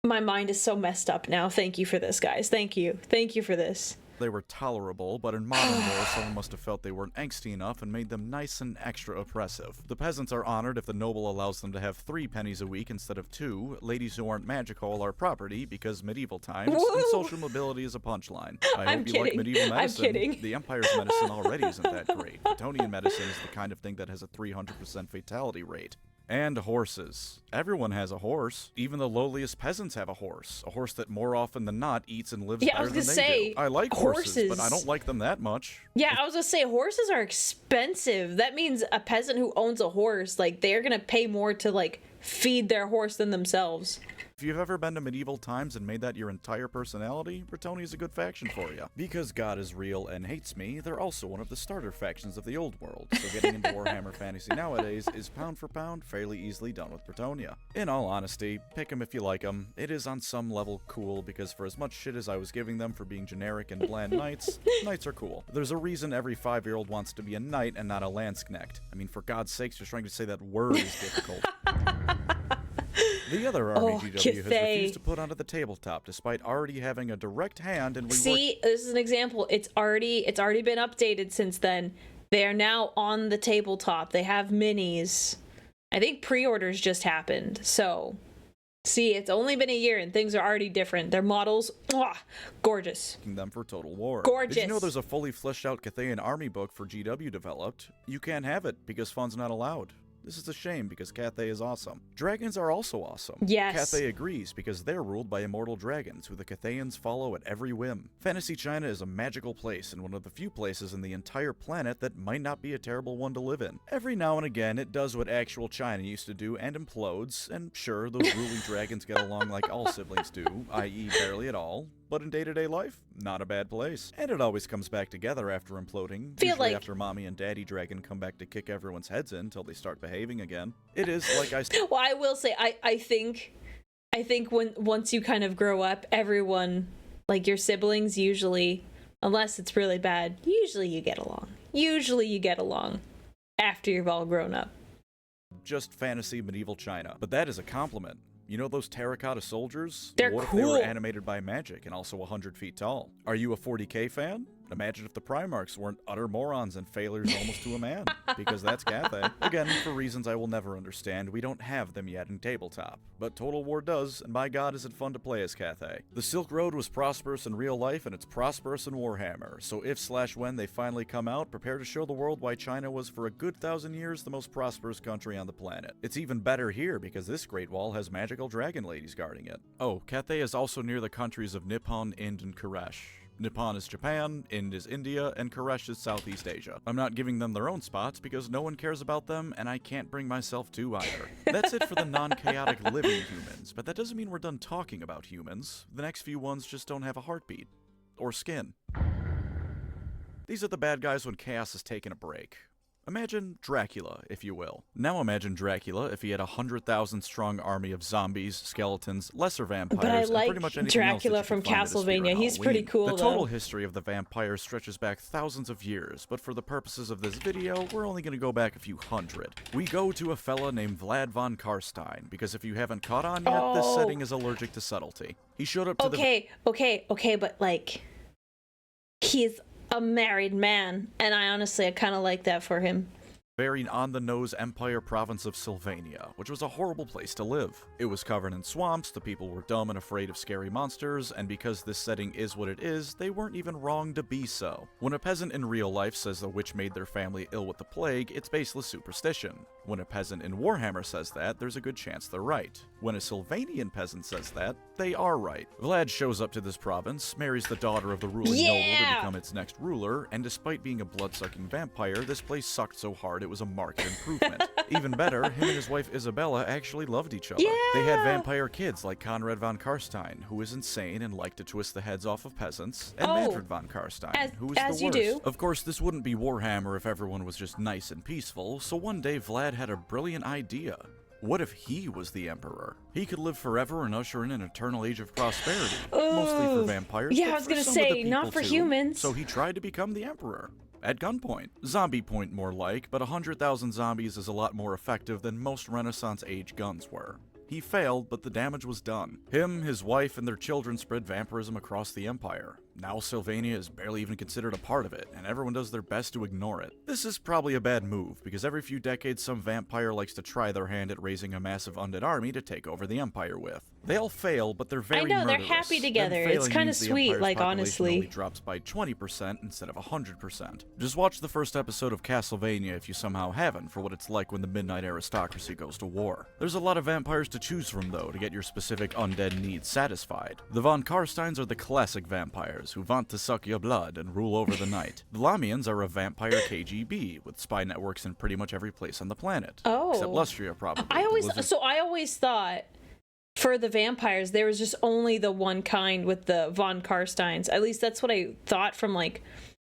Speaker 1: My mind is so messed up now. Thank you for this, guys. Thank you for this.
Speaker 2: They were tolerable, but in modern lore, someone must have felt they weren't angsty enough and made them nice and extra oppressive. The peasants are honored if the noble allows them to have 3 pennies a week instead of 2. Ladies who aren't magical are property because medieval times, and social mobility is a punchline. I hope you like medieval medicine.
Speaker 1: I'm kidding.
Speaker 2: The Empire's medicine already isn't that great. Bretonnian medicine is the kind of thing that has a 300% fatality rate. And horses. Everyone has a horse. Even the lowliest peasants have a horse. A horse that more often than not eats and lives better than they do. I like horses, but I don't like them that much.
Speaker 1: Yeah, I was gonna say, horses are expensive. That means a peasant who owns a horse, like, they're gonna pay more to, like, feed their horse than themselves.
Speaker 2: If you've ever been to medieval times and made that your entire personality, Bretonnia's a good faction for you. Because God is real and hates me, they're also one of the starter factions of the old world, so getting into Warhammer Fantasy nowadays is pound for pound fairly easily done with Bretonnia. In all honesty, pick 'em if you like 'em. It is on some level cool, because for as much shit as I was giving them for being generic and bland knights, knights are cool. There's a reason every 5-year-old wants to be a knight and not a Landsknecht. I mean, for God's sakes, just trying to say that word is difficult. The other army GW has refused to put onto the tabletop, despite already having a direct hand in rework.
Speaker 1: See, this is an example. It's already been updated since then. They are now on the tabletop. They have minis. I think pre-orders just happened. So, see, it's only been a year and things are already different. Their models, gorgeous.
Speaker 2: Them for Total War.
Speaker 1: Gorgeous.
Speaker 2: Did you know there's a fully fleshed out Cathayan army book for GW developed? You can't have it because funds not allowed. This is a shame because Cathay is awesome. Dragons are also awesome.
Speaker 1: Yes.
Speaker 2: Cathay agrees because they're ruled by immortal dragons who the Cathayans follow at every whim. Fantasy China is a magical place and one of the few places in the entire planet that might not be a terrible one to live in. Every now and again, it does what actual China used to do and implodes, and sure, those ruling dragons get along like all siblings do, i.e. barely at all. But in day-to-day life, not a bad place. And it always comes back together after imploding, usually after Mommy and Daddy Dragon come back to kick everyone's heads in until they start behaving again. It is, like I said...
Speaker 1: Well, I will say, I think once you kind of grow up, everyone, like your siblings usually, unless it's really bad, usually you get along. Usually you get along after you've all grown up.
Speaker 2: Just fantasy medieval China. But that is a compliment. You know those terracotta soldiers?
Speaker 1: They're
Speaker 2: what
Speaker 1: cool.
Speaker 2: if they were animated by magic and also 100 feet tall? Are you a 40k fan? Imagine if the Primarchs weren't utter morons and failures almost to a man. Because that's Cathay. Again, for reasons I will never understand, we don't have them yet in tabletop. But Total War does, and by God is it fun to play as Cathay. The Silk Road was prosperous in real life, and it's prosperous in Warhammer. So if/when they finally come out, prepare to show the world why China was for a good 1,000 years the most prosperous country on the planet. It's even better here, because this Great Wall has magical dragon ladies guarding it. Oh, Cathay is also near the countries of Nippon, Ind, and Koresh. Nippon is Japan, Ind is India, and Koresh is Southeast Asia. I'm not giving them their own spots because no one cares about them, and I can't bring myself to either. That's it for the non-chaotic living humans, but that doesn't mean we're done talking about humans. The next few ones just don't have a heartbeat. Or skin. These are the bad guys when chaos has taken a break. Imagine Dracula, if you will. Now imagine Dracula if he had a 100,000 strong army of zombies, skeletons, lesser vampires,
Speaker 1: but I like
Speaker 2: and pretty much anything
Speaker 1: Dracula
Speaker 2: else that you
Speaker 1: from
Speaker 2: could find at a
Speaker 1: Castlevania. He's
Speaker 2: Halloween.
Speaker 1: pretty cool,
Speaker 2: The total
Speaker 1: though.
Speaker 2: history of the vampires stretches back thousands of years, but for the purposes of this video, we're only going to go back a few hundred. We go to a fella named Vlad von Karstein, because if you haven't caught on yet, this setting is allergic to subtlety. He showed up to
Speaker 1: Okay, but like, he's a married man, and I kind of like that for him.
Speaker 2: very on-the-nose Empire province of Sylvania, which was a horrible place to live. It was covered in swamps, the people were dumb and afraid of scary monsters, and because this setting is what it is, they weren't even wrong to be so. When a peasant in real life says the witch made their family ill with the plague, it's baseless superstition. When a peasant in Warhammer says that, there's a good chance they're right. When a Sylvanian peasant says that, they are right. Vlad shows up to this province, marries the daughter of the ruling noble to become its next ruler, and despite being a blood-sucking vampire, this place sucked so hard it was a marked improvement. Even better, him and his wife Isabella actually loved each other. They had vampire kids like Conrad von Karstein, who is insane and liked to twist the heads off of peasants, and Manfred von Karstein, who is the worst.
Speaker 1: Do.
Speaker 2: Of course, this wouldn't be Warhammer if everyone was just nice and peaceful, so one day Vlad had a brilliant idea. What if he was the emperor? He could live forever and usher in an eternal age of prosperity. Mostly for vampires,
Speaker 1: yeah,
Speaker 2: but
Speaker 1: I was
Speaker 2: for
Speaker 1: gonna
Speaker 2: some
Speaker 1: say,
Speaker 2: of the
Speaker 1: not
Speaker 2: people
Speaker 1: for
Speaker 2: too.
Speaker 1: humans.
Speaker 2: So he tried to become the emperor. At gunpoint. Zombie point more like, but 100,000 zombies is a lot more effective than most Renaissance age guns were. He failed, but the damage was done. Him, his wife, and their children spread vampirism across the empire. Now Sylvania is barely even considered a part of it, and everyone does their best to ignore it. This is probably a bad move, because every few decades some vampire likes to try their hand at raising a massive undead army to take over the empire with. They all fail, but they're very
Speaker 1: I know, they're
Speaker 2: murderous.
Speaker 1: happy together.
Speaker 2: Them
Speaker 1: It's
Speaker 2: failing
Speaker 1: kind of
Speaker 2: means the
Speaker 1: sweet,
Speaker 2: empire's
Speaker 1: like,
Speaker 2: population
Speaker 1: honestly.
Speaker 2: only drops by 20% instead of 100%. Just watch the first episode of Castlevania if you somehow haven't, for what it's like when the Midnight Aristocracy goes to war. There's a lot of vampires to choose from, though, to get your specific undead needs satisfied. The von Karsteins are the classic vampires, vampires who want to suck your blood and rule over the night. The Lamians are a vampire KGB with spy networks in pretty much every place on the planet.
Speaker 1: Oh.
Speaker 2: Except Lustria, probably.
Speaker 1: I always thought for the vampires there was just only the one kind with the von Karsteins. At least that's what I thought from like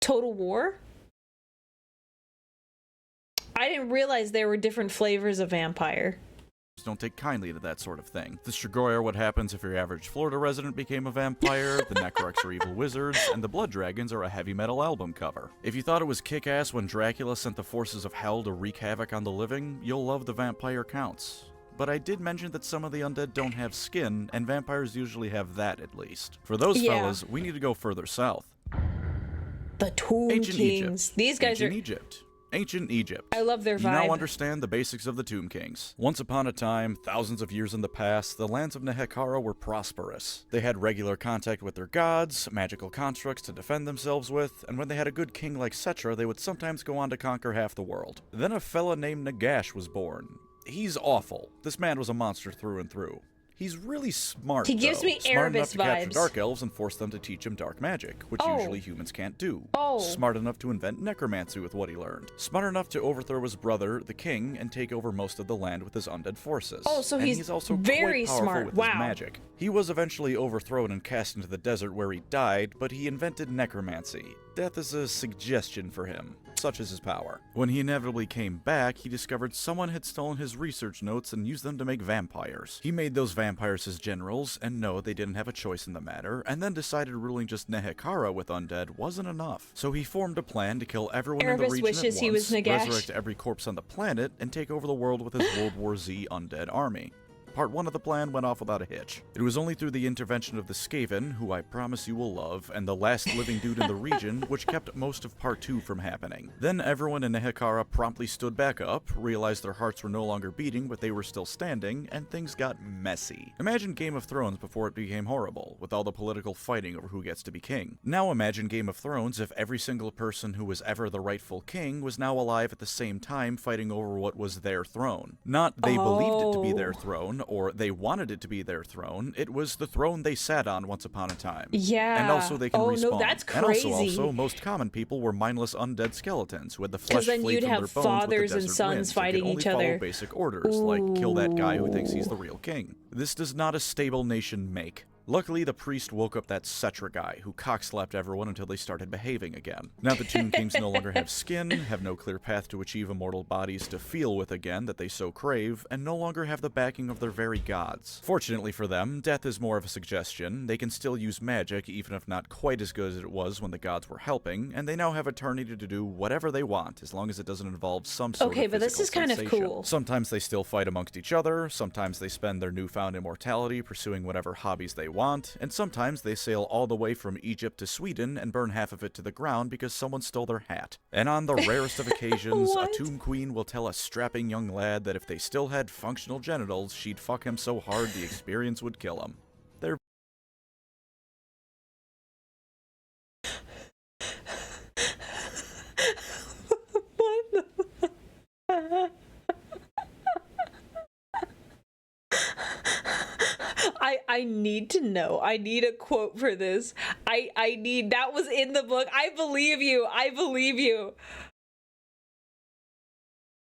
Speaker 1: Total War. I didn't realize there were different flavors of vampire.
Speaker 2: Don't take kindly to that sort of thing. The Strigoi are what happens if your average Florida resident became a vampire, the Necrox are evil wizards, and the Blood Dragons are a heavy metal album cover. If you thought it was kick-ass when Dracula sent the forces of hell to wreak havoc on the living, you'll love the vampire counts. But I did mention that some of the undead don't have skin, and vampires usually have that at least. For those fellas, we need to go further south.
Speaker 1: The Tomb
Speaker 2: Ancient
Speaker 1: Kings.
Speaker 2: Egypt.
Speaker 1: These guys
Speaker 2: Ancient Egypt.
Speaker 1: I love their vibe.
Speaker 2: You now understand the basics of the Tomb Kings. Once upon a time, thousands of years in the past, the lands of Nehekara were prosperous. They had regular contact with their gods, magical constructs to defend themselves with, and when they had a good king like Setra, they would sometimes go on to conquer half the world. Then a fella named Nagash was born. He's awful. This man was a monster through and through. He's really smart,
Speaker 1: He gives me
Speaker 2: smart enough
Speaker 1: Erebus
Speaker 2: to capture
Speaker 1: vibes.
Speaker 2: dark elves and force them to teach him dark magic, which usually humans can't do. Smart enough to invent necromancy with what he learned. Smart enough to overthrow his brother, the king, and take over most of the land with his undead forces.
Speaker 1: So
Speaker 2: and
Speaker 1: he's
Speaker 2: also
Speaker 1: very
Speaker 2: quite powerful
Speaker 1: smart.
Speaker 2: with
Speaker 1: Wow.
Speaker 2: his magic. He was eventually overthrown and cast into the desert where he died, but he invented necromancy. Death is a suggestion for him. Such is his power. When he inevitably came back, he discovered someone had stolen his research notes and used them to make vampires. He made those vampires his generals, and no, they didn't have a choice in the matter, and then decided ruling just Nehekara with undead wasn't enough. So he formed a plan to kill everyone in the region at once,
Speaker 1: he was Nagash.
Speaker 2: resurrect every corpse on the planet, and take over the world with his World War Z undead army. Part 1 of the plan went off without a hitch. It was only through the intervention of the Skaven, who I promise you will love, and the last living dude in the region, which kept most of Part 2 from happening. Then everyone in Nehekara promptly stood back up, realized their hearts were no longer beating, but they were still standing, and things got messy. Imagine Game of Thrones before it became horrible, with all the political fighting over who gets to be king. Now imagine Game of Thrones if every single person who was ever the rightful king was now alive at the same time fighting over what was their throne. Not they believed it to be their throne, or they wanted it to be their throne. It was the throne they sat on once upon a time.
Speaker 1: Yeah.
Speaker 2: And also they can respawn.
Speaker 1: No, that's crazy.
Speaker 2: And also, most common people were mindless undead skeletons who had the flesh flee from their bones with the
Speaker 1: fathers and
Speaker 2: desert
Speaker 1: sons
Speaker 2: winds
Speaker 1: fighting
Speaker 2: and could
Speaker 1: each
Speaker 2: only follow
Speaker 1: other.
Speaker 2: basic orders, like kill that guy who thinks he's the real king. This does not a stable nation make. Luckily, the priest woke up that Setra guy, who cockslapped everyone until they started behaving again. Now the Tomb Kings no longer have skin, have no clear path to achieve immortal bodies to feel with again that they so crave, and no longer have the backing of their very gods. Fortunately for them, death is more of a suggestion. They can still use magic, even if not quite as good as it was when the gods were helping, and they now have eternity to do whatever they want, as long as it doesn't involve some sort of
Speaker 1: Okay, but this is kind of cool.
Speaker 2: Sometimes they still fight amongst each other, sometimes they spend their newfound immortality pursuing whatever hobbies they want, and sometimes they sail all the way from Egypt to Sweden and burn half of it to the ground because someone stole their hat. And on the rarest of occasions, a tomb queen will tell a strapping young lad that if they still had functional genitals, she'd fuck him so hard the experience would kill him. They're
Speaker 1: I need to know. I need a quote for this. I need, that was in the book. I believe you. I believe you.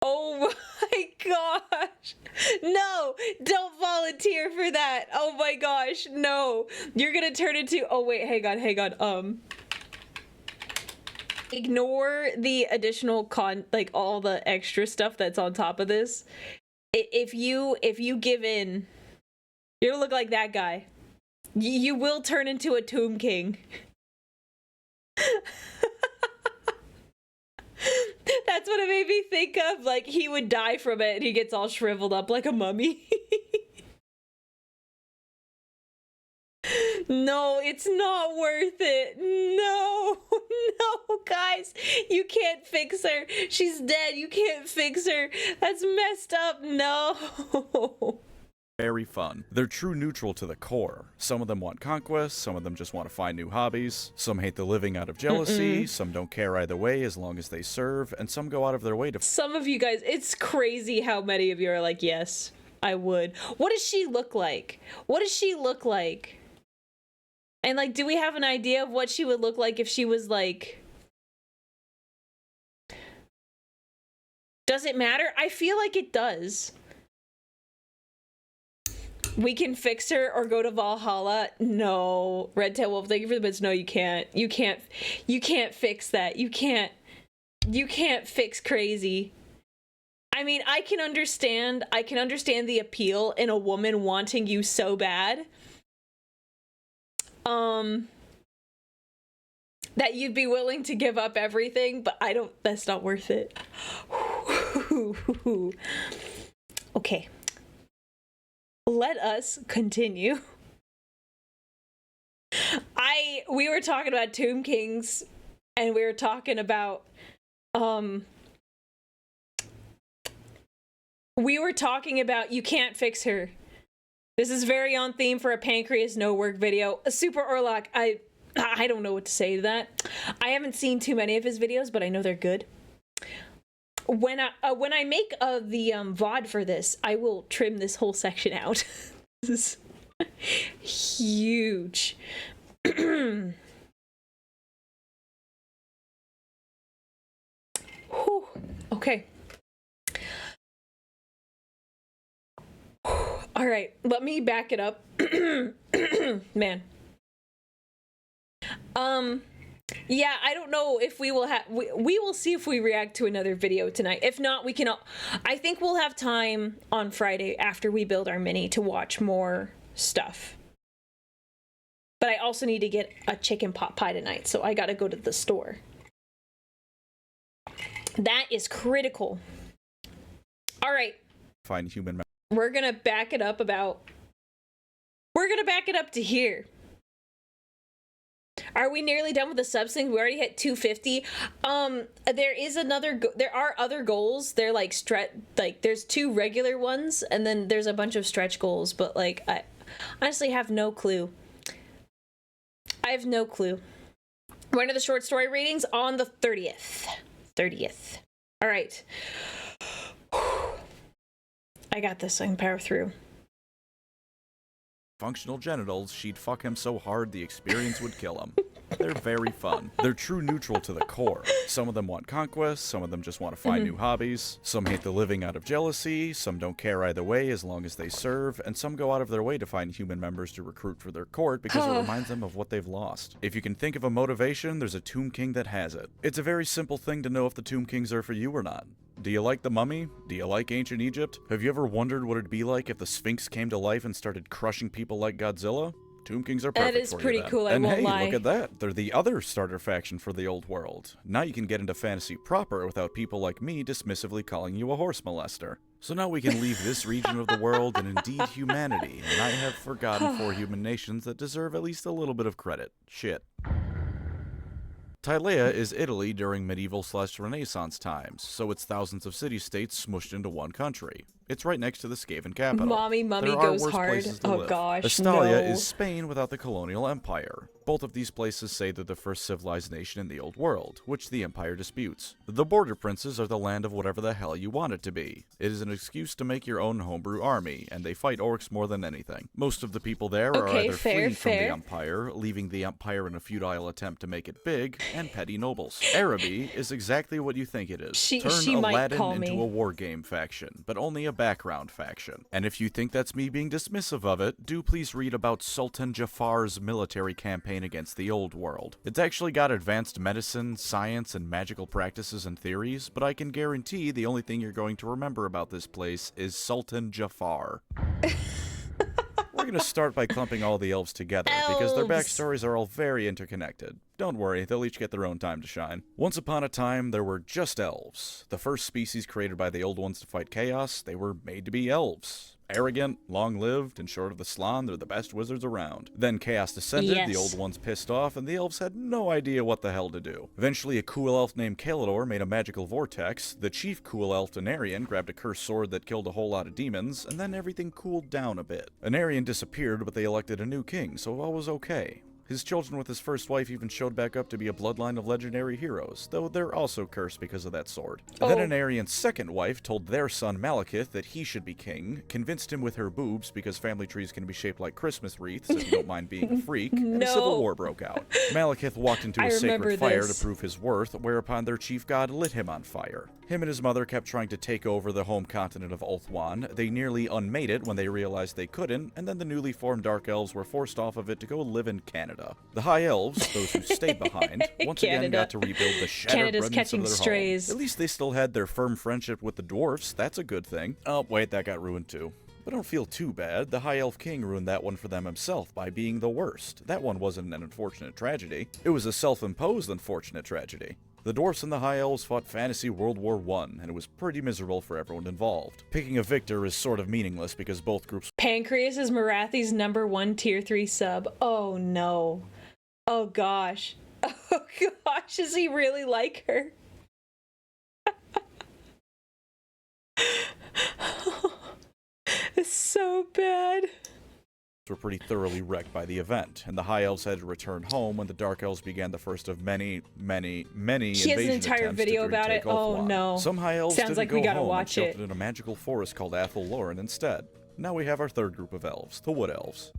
Speaker 1: Oh my gosh. No, don't volunteer for that. Oh my gosh, no. You're gonna turn into, oh wait, hang on. Ignore the additional like all the extra stuff that's on top of this. If you give in, you're gonna look like that guy. You will turn into a Tomb King. That's what it made me think of. Like, he would die from it and he gets all shriveled up like a mummy. No, it's not worth it. No, guys. You can't fix her. She's dead. You can't fix her. That's messed up. No.
Speaker 2: very fun. They're true neutral to the core. Some of them want conquest, some of them just want to find new hobbies, some hate the living out of jealousy, some don't care either way as long as they serve, and some go out of their way to...
Speaker 1: Some of you guys, it's crazy how many of you are like, yes, I would. What does she look like? What does she look like? And, like, do we have an idea of what she would look like if she was, like... Does it matter? I feel like it does. We can fix her or go to Valhalla. No. Redtail Wolf, thank you for the bits. No, you can't. You can't fix that. You can't fix crazy. I mean, I can understand the appeal in a woman wanting you so bad. That you'd be willing to give up everything, but that's not worth it. Okay. Let us continue. We were talking about Tomb Kings, and we were talking about, you can't fix her. This is very on theme for a Pancreas no work video. Super Orlok, I don't know what to say to that. I haven't seen too many of his videos, but I know they're good. When I make the VOD for this, I will trim this whole section out. This is huge. Whew. Okay. All right, let me back it up. Man. Yeah, I don't know if we will have... We will see if we react to another video tonight. If not, we can... I think we'll have time on Friday after we build our mini to watch more stuff. But I also need to get a chicken pot pie tonight, so I gotta go to the store. That is critical. All right.
Speaker 2: Find human...
Speaker 1: We're gonna back it up to here. Are we nearly done with the subs thing? We already hit 250. There are other goals. They're like there's 2 regular ones, and then there's a bunch of stretch goals, but like I honestly have no clue. I have no clue. When are the short story readings? On the 30th. All right. I got this. I can power through.
Speaker 2: Functional genitals, she'd fuck him so hard the experience would kill him. They're very fun. They're true neutral to the core. Some of them want conquest, some of them just want to find new hobbies, some hate the living out of jealousy, some don't care either way as long as they serve, and some go out of their way to find human members to recruit for their court because it reminds them of what they've lost. If you can think of a motivation, there's a Tomb King that has it. It's a very simple thing to know if the Tomb Kings are for you or not. Do you like the Mummy? Do you like ancient Egypt? Have you ever wondered what it'd be like if the Sphinx came to life and started crushing people like Godzilla? Tomb Kings are perfect for you.
Speaker 1: That is pretty cool, I won't lie.
Speaker 2: And hey, look at that. They're the other starter faction for the old world. Now you can get into fantasy proper without people like me dismissively calling you a horse molester. So now we can leave this region of the world and indeed humanity, and I have forgotten 4 human nations that deserve at least a little bit of credit. Shit. Tylea is Italy during medieval/Renaissance times, so it's thousands of city-states smushed into one country. It's right next to the Skaven capital.
Speaker 1: Mummy goes hard. Oh gosh,
Speaker 2: Estalia
Speaker 1: no.
Speaker 2: is Spain without the colonial empire. Both of these places say they're the first civilized nation in the old world, which the empire disputes. The border princes are the land of whatever the hell you want it to be. It is an excuse to make your own homebrew army, and they fight orcs more than anything. Most of the people there are either fleeing from the empire, leaving the empire in a futile attempt to make it big, and petty nobles. Araby is exactly what you think it is. Turn Aladdin into a war game faction, but only a background faction. And if you think that's me being dismissive of it, do please read about Sultan Jafar's military campaign against the old world. It's actually got advanced medicine, science, and magical practices and theories, but I can guarantee the only thing you're going to remember about this place is Sultan Jafar. We're going to start by clumping all the elves together, because their backstories are all very interconnected. Don't worry, they'll each get their own time to shine. Once upon a time, there were just elves. The first species created by the old ones to fight chaos, they were made to be elves. Arrogant, long-lived, and short of the Slann, they're the best wizards around. Then chaos descended, the old ones pissed off, and the elves had no idea what the hell to do. Eventually, a cool elf named Kalidor made a magical vortex, the chief cool elf Anarion grabbed a cursed sword that killed a whole lot of demons, and then everything cooled down a bit. Anarion disappeared, but they elected a new king, so all was okay. His children with his first wife even showed back up to be a bloodline of legendary heroes, though they're also cursed because of that sword. Then an Arian's second wife told their son Malekith that he should be king, convinced him with her boobs because family trees can be shaped like Christmas wreaths if you don't mind being a freak, and a civil war broke out. Malekith walked into a sacred fire to prove his worth, whereupon their chief god lit him on fire. Him and his mother kept trying to take over the home continent of Ulthuan. They nearly unmade it when they realized they couldn't, and then the newly formed Dark Elves were forced off of it to go live in Canada. The High Elves, those who stayed behind, once again got to rebuild the shattered remnants of their strays. Home. At least they still had their firm friendship with the dwarfs. That's a good thing. Oh, wait, that got ruined too. But don't feel too bad. The High Elf King ruined that one for them himself by being the worst. That one wasn't an unfortunate tragedy. It was a self-imposed unfortunate tragedy. The dwarfs and the High Elves fought Fantasy World War I, and it was pretty miserable for everyone involved. Picking a victor is sort of meaningless because both groups—
Speaker 1: Pancreas is Marathi's #1 tier 3 sub. Oh no. Oh gosh. Oh gosh, does he really like her? It's so bad.
Speaker 2: Were pretty thoroughly wrecked by the event, and the High Elves had to return home when the Dark Elves began the first of many
Speaker 1: She has an entire video about it. Oh no.
Speaker 2: Some High Elves
Speaker 1: sounds
Speaker 2: didn't
Speaker 1: like
Speaker 2: go
Speaker 1: we gotta
Speaker 2: home
Speaker 1: watch
Speaker 2: and
Speaker 1: it.
Speaker 2: sheltered in a magical forest called Athel Loren instead. Now we have our third group of elves, the Wood Elves.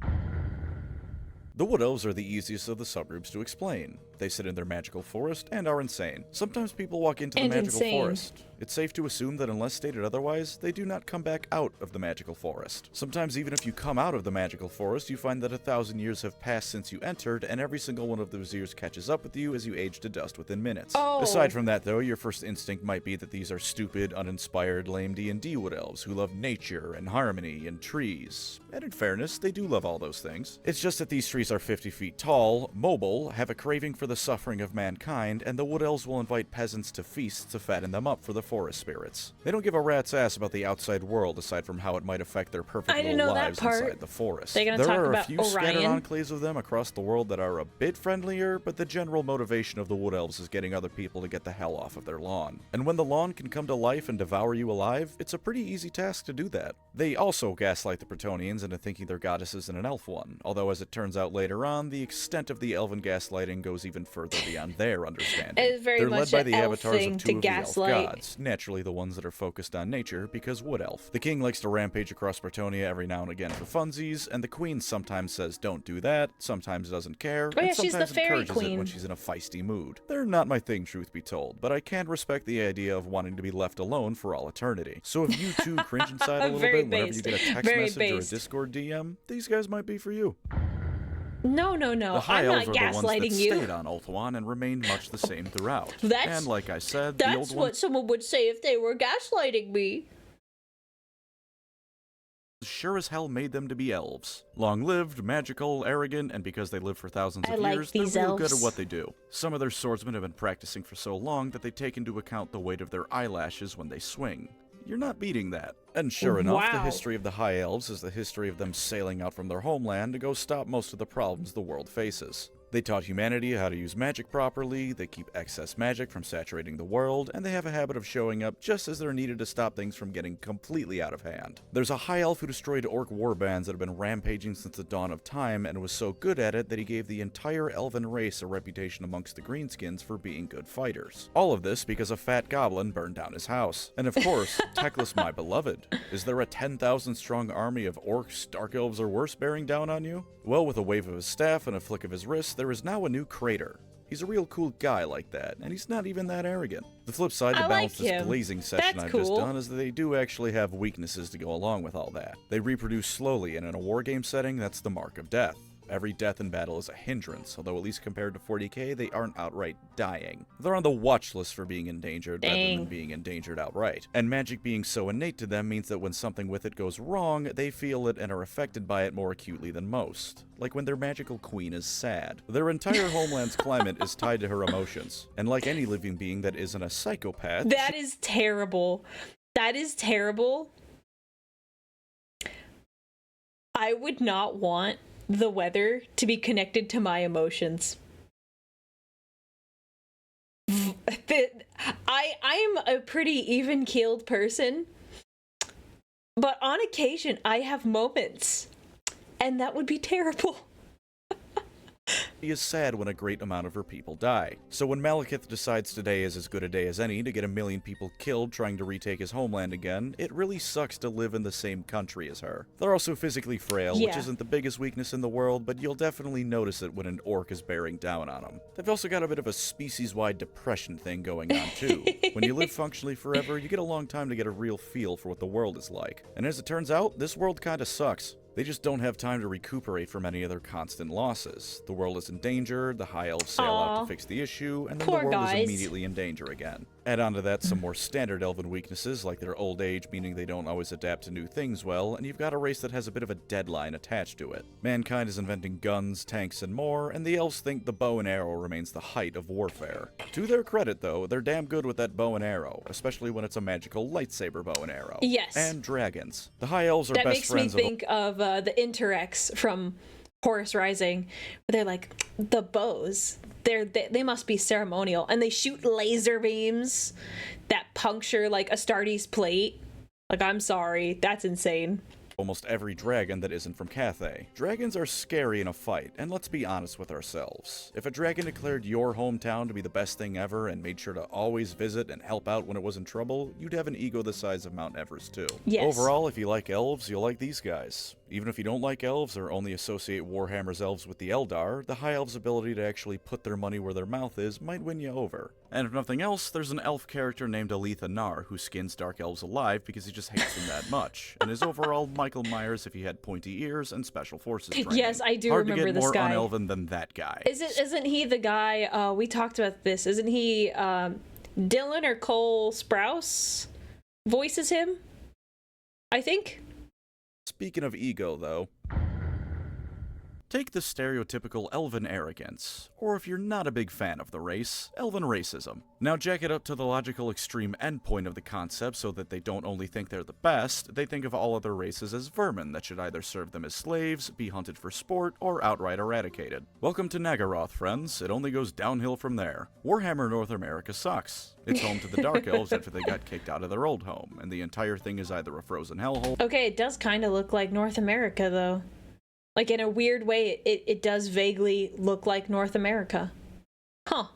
Speaker 2: The Wood Elves are the easiest of the subgroups to explain. They sit in their magical forest and are insane. Sometimes people walk into the magical forest. It's safe to assume that unless stated otherwise, they do not come back out of the magical forest. Sometimes even if you come out of the magical forest, you find that 1,000 years have passed since you entered, and every single one of those years catches up with you as you age to dust within minutes. Aside from that though, your first instinct might be that these are stupid, uninspired, lame D&D Wood Elves who love nature and harmony and trees. And in fairness, they do love all those things. It's just that these trees are 50 feet tall, mobile, have a craving for the suffering of mankind, and the Wood Elves will invite peasants to feasts to fatten them up for the forest spirits. They don't give a rat's ass about the outside world aside from how it might affect their perfect little lives inside the forest. There are a few scattered enclaves of them across the world that are a bit friendlier, but the general motivation of the Wood Elves is getting other people to get the hell off of their lawn. And when the lawn can come to life and devour you alive, it's a pretty easy task to do that. They also gaslight the Bretonnians into thinking their goddess is an elf one, although as it turns out later on, the extent of the elven gaslighting goes even further beyond their understanding.
Speaker 1: They're led by the avatars of two of the elf
Speaker 2: gods, naturally the ones that are focused on nature, because Wood Elf. The king likes to rampage across Bretonnia every now and again for funsies, and the queen sometimes says don't do that, sometimes doesn't care, and sometimes encourages it when she's in a feisty mood. They're not my thing, truth be told, but I can respect the idea of wanting to be left alone for all eternity. So if you too cringe inside a little bit whenever you get a text message or a Discord DM, these guys might be for you.
Speaker 1: No.
Speaker 2: The High Elves are the ones that
Speaker 1: you.
Speaker 2: stayed on Ulthuan and remained much the same throughout. And like I said,
Speaker 1: that's
Speaker 2: the old
Speaker 1: what someone would say if they were gaslighting me.
Speaker 2: Sure as hell made them to be elves. Long-lived, magical, arrogant, and because they live for thousands of years, they're real good at what they do. Some of their swordsmen have been practicing for so long that they take into account the weight of their eyelashes when they swing. You're not beating that. And sure enough, the history of the High Elves is the history of them sailing out from their homeland to go stop most of the problems the world faces. They taught humanity how to use magic properly, they keep excess magic from saturating the world, and they have a habit of showing up just as they're needed to stop things from getting completely out of hand. There's a High Elf who destroyed orc warbands that have been rampaging since the dawn of time and was so good at it that he gave the entire elven race a reputation amongst the greenskins for being good fighters. All of this because a fat goblin burned down his house. And of course, Teclis my beloved. Is there a 10,000 strong army of orcs, dark elves, or worse bearing down on you? Well, with a wave of his staff and a flick of his wrist, there is now a new crater. He's a real cool guy like that, and he's not even that arrogant. The flip side to balance this glazing session I've just done is that they do actually have weaknesses to go along with all that. They reproduce slowly, and in a wargame setting, that's the mark of death. Every death in battle is a hindrance, although at least compared to 40k, they aren't outright dying. They're on the watch list for being endangered rather than being endangered outright. And magic being so innate to them means that when something with it goes wrong, they feel it and are affected by it more acutely than most. Like when their magical queen is sad. Their entire homeland's climate is tied to her emotions. And like any living being that isn't a psychopath—
Speaker 1: That is terrible. That is terrible. I would not want the weather to be connected to my emotions. I'm a pretty even-keeled person, but on occasion I have moments, and that would be terrible.
Speaker 2: She is sad when a great amount of her people die. So when Malekith decides today is as good a day as any to get 1 million people killed trying to retake his homeland again, it really sucks to live in the same country as her. They're also physically frail, which isn't the biggest weakness in the world, but you'll definitely notice it when an orc is bearing down on them. They've also got a bit of a species-wide depression thing going on too. When you live functionally forever, you get a long time to get a real feel for what the world is like. And as it turns out, this world kinda sucks. They just don't have time to recuperate from any of their constant losses. The world is in danger, the High Elves sail out to fix the issue, and then the world is immediately in danger again. Add on to that some more standard elven weaknesses, like their old age, meaning they don't always adapt to new things well, and you've got a race that has a bit of a deadline attached to it. Mankind is inventing guns, tanks, and more, and the elves think the bow and arrow remains the height of warfare. To their credit, though, they're damn good with that bow and arrow, especially when it's a magical lightsaber bow and arrow.
Speaker 1: Yes.
Speaker 2: And dragons. The High Elves are best friends
Speaker 1: of... That makes me think of the Interrex from Horus Rising, where they're like, the bows, they must be ceremonial, and they shoot laser beams that puncture like Astartes plate. Like, I'm sorry, that's insane.
Speaker 2: Almost every dragon that isn't from Cathay. Dragons are scary in a fight, and let's be honest with ourselves. If a dragon declared your hometown to be the best thing ever and made sure to always visit and help out when it was in trouble, you'd have an ego the size of Mount Everest too.
Speaker 1: Yes.
Speaker 2: Overall, if you like elves, you'll like these guys. Even if you don't like elves or only associate Warhammer's elves with the Eldar, the High Elves' ability to actually put their money where their mouth is might win you over. And if nothing else, there's an elf character named Aletha Nar who skins dark elves alive because he just hates them that much, and is overall Michael Myers if he had pointy ears and special forces training.
Speaker 1: Yes, I do remember this guy.
Speaker 2: Hard to get more unelven than that guy.
Speaker 1: Isn't he the guy, we talked about this, isn't he Dylan or Cole Sprouse voices him? I think?
Speaker 2: Speaking of ego, though, take the stereotypical elven arrogance, or if you're not a big fan of the race, elven racism. Now jack it up to the logical extreme endpoint of the concept so that they don't only think they're the best, they think of all other races as vermin that should either serve them as slaves, be hunted for sport, or outright eradicated. Welcome to Nagaroth, friends. It only goes downhill from there. Warhammer North America sucks. It's home to the Dark Elves after they got kicked out of their old home, and the entire thing is either a frozen hellhole.
Speaker 1: Okay, it does kind of look like North America, though. Like, in a weird way, it does vaguely look like North America. Huh.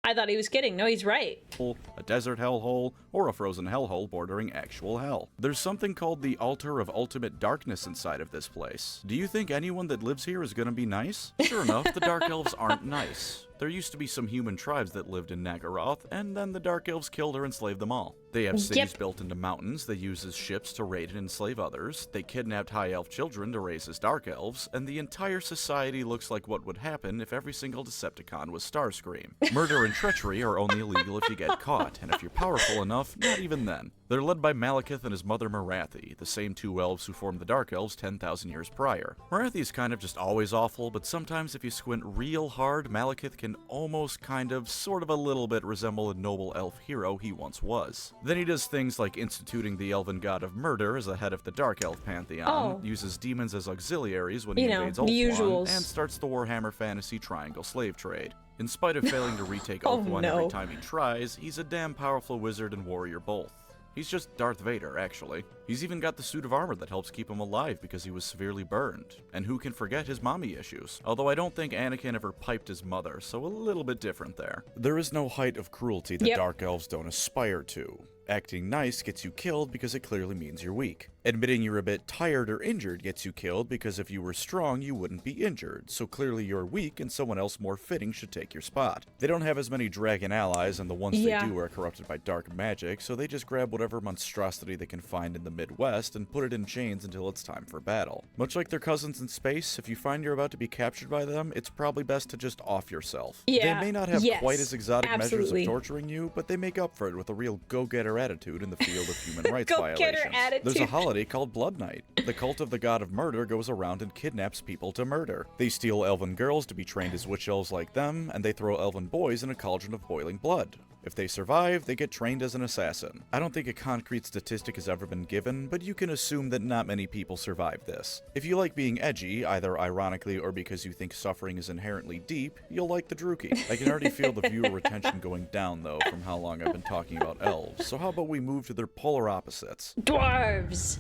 Speaker 1: I thought he was kidding. No, he's right.
Speaker 2: A desert hellhole, or a frozen hellhole bordering actual hell. There's something called the Altar of Ultimate Darkness inside of this place. Do you think anyone that lives here is gonna be nice? Sure enough, the Dark Elves aren't nice. There used to be some human tribes that lived in Nagaroth, and then the Dark Elves killed or enslaved them all. They have cities built into mountains they use as ships to raid and enslave others, they kidnapped High Elf children to raise as Dark Elves, and the entire society looks like what would happen if every single Decepticon was Starscream. Murder and treachery are only illegal if you get caught, and if you're powerful enough, not even then. They're led by Malekith and his mother Morathi, the same two elves who formed the Dark Elves 10,000 years prior. Morathi is kind of just always awful, but sometimes if you squint real hard, Malekith can almost sort of a little bit resemble a noble elf hero he once was. Then he does things like instituting the elven god of murder as the head of the Dark Elf pantheon, uses demons as auxiliaries when he invades Ulthuan, and starts the Warhammer Fantasy triangle slave trade. In spite of failing to retake Ulthuan every time he tries, he's a damn powerful wizard and warrior both. He's just Darth Vader, actually. He's even got the suit of armor that helps keep him alive because he was severely burned. And who can forget his mommy issues? Although I don't think Anakin ever piped his mother, so a little bit different there. There is no height of cruelty that Dark Elves don't aspire to. Acting nice gets you killed because it clearly means you're weak. Admitting you're a bit tired or injured gets you killed because if you were strong, you wouldn't be injured, so clearly you're weak and someone else more fitting should take your spot. They don't have as many dragon allies, and the ones they do are corrupted by dark magic, so they just grab whatever monstrosity they can find in the Midwest and put it in chains until it's time for battle. Much like their cousins in space, if you find you're about to be captured by them, it's probably best to just off yourself. They may not have quite as exotic measures of torturing you, but they make up for it with a real go-getter attitude in the field of human rights violations. There's a holiday called Blood Night. The cult of the god of murder goes around and kidnaps people to murder. They steal elven girls to be trained as witch elves like them, and they throw elven boys in a cauldron of boiling blood. If they survive, they get trained as an assassin. I don't think a concrete statistic has ever been given, but you can assume that not many people survive this. If you like being edgy, either ironically or because you think suffering is inherently deep, you'll like the Druchii. I can already feel the viewer retention going down, though, from how long I've been talking about elves, so how about we move to their polar opposites?
Speaker 1: Dwarves!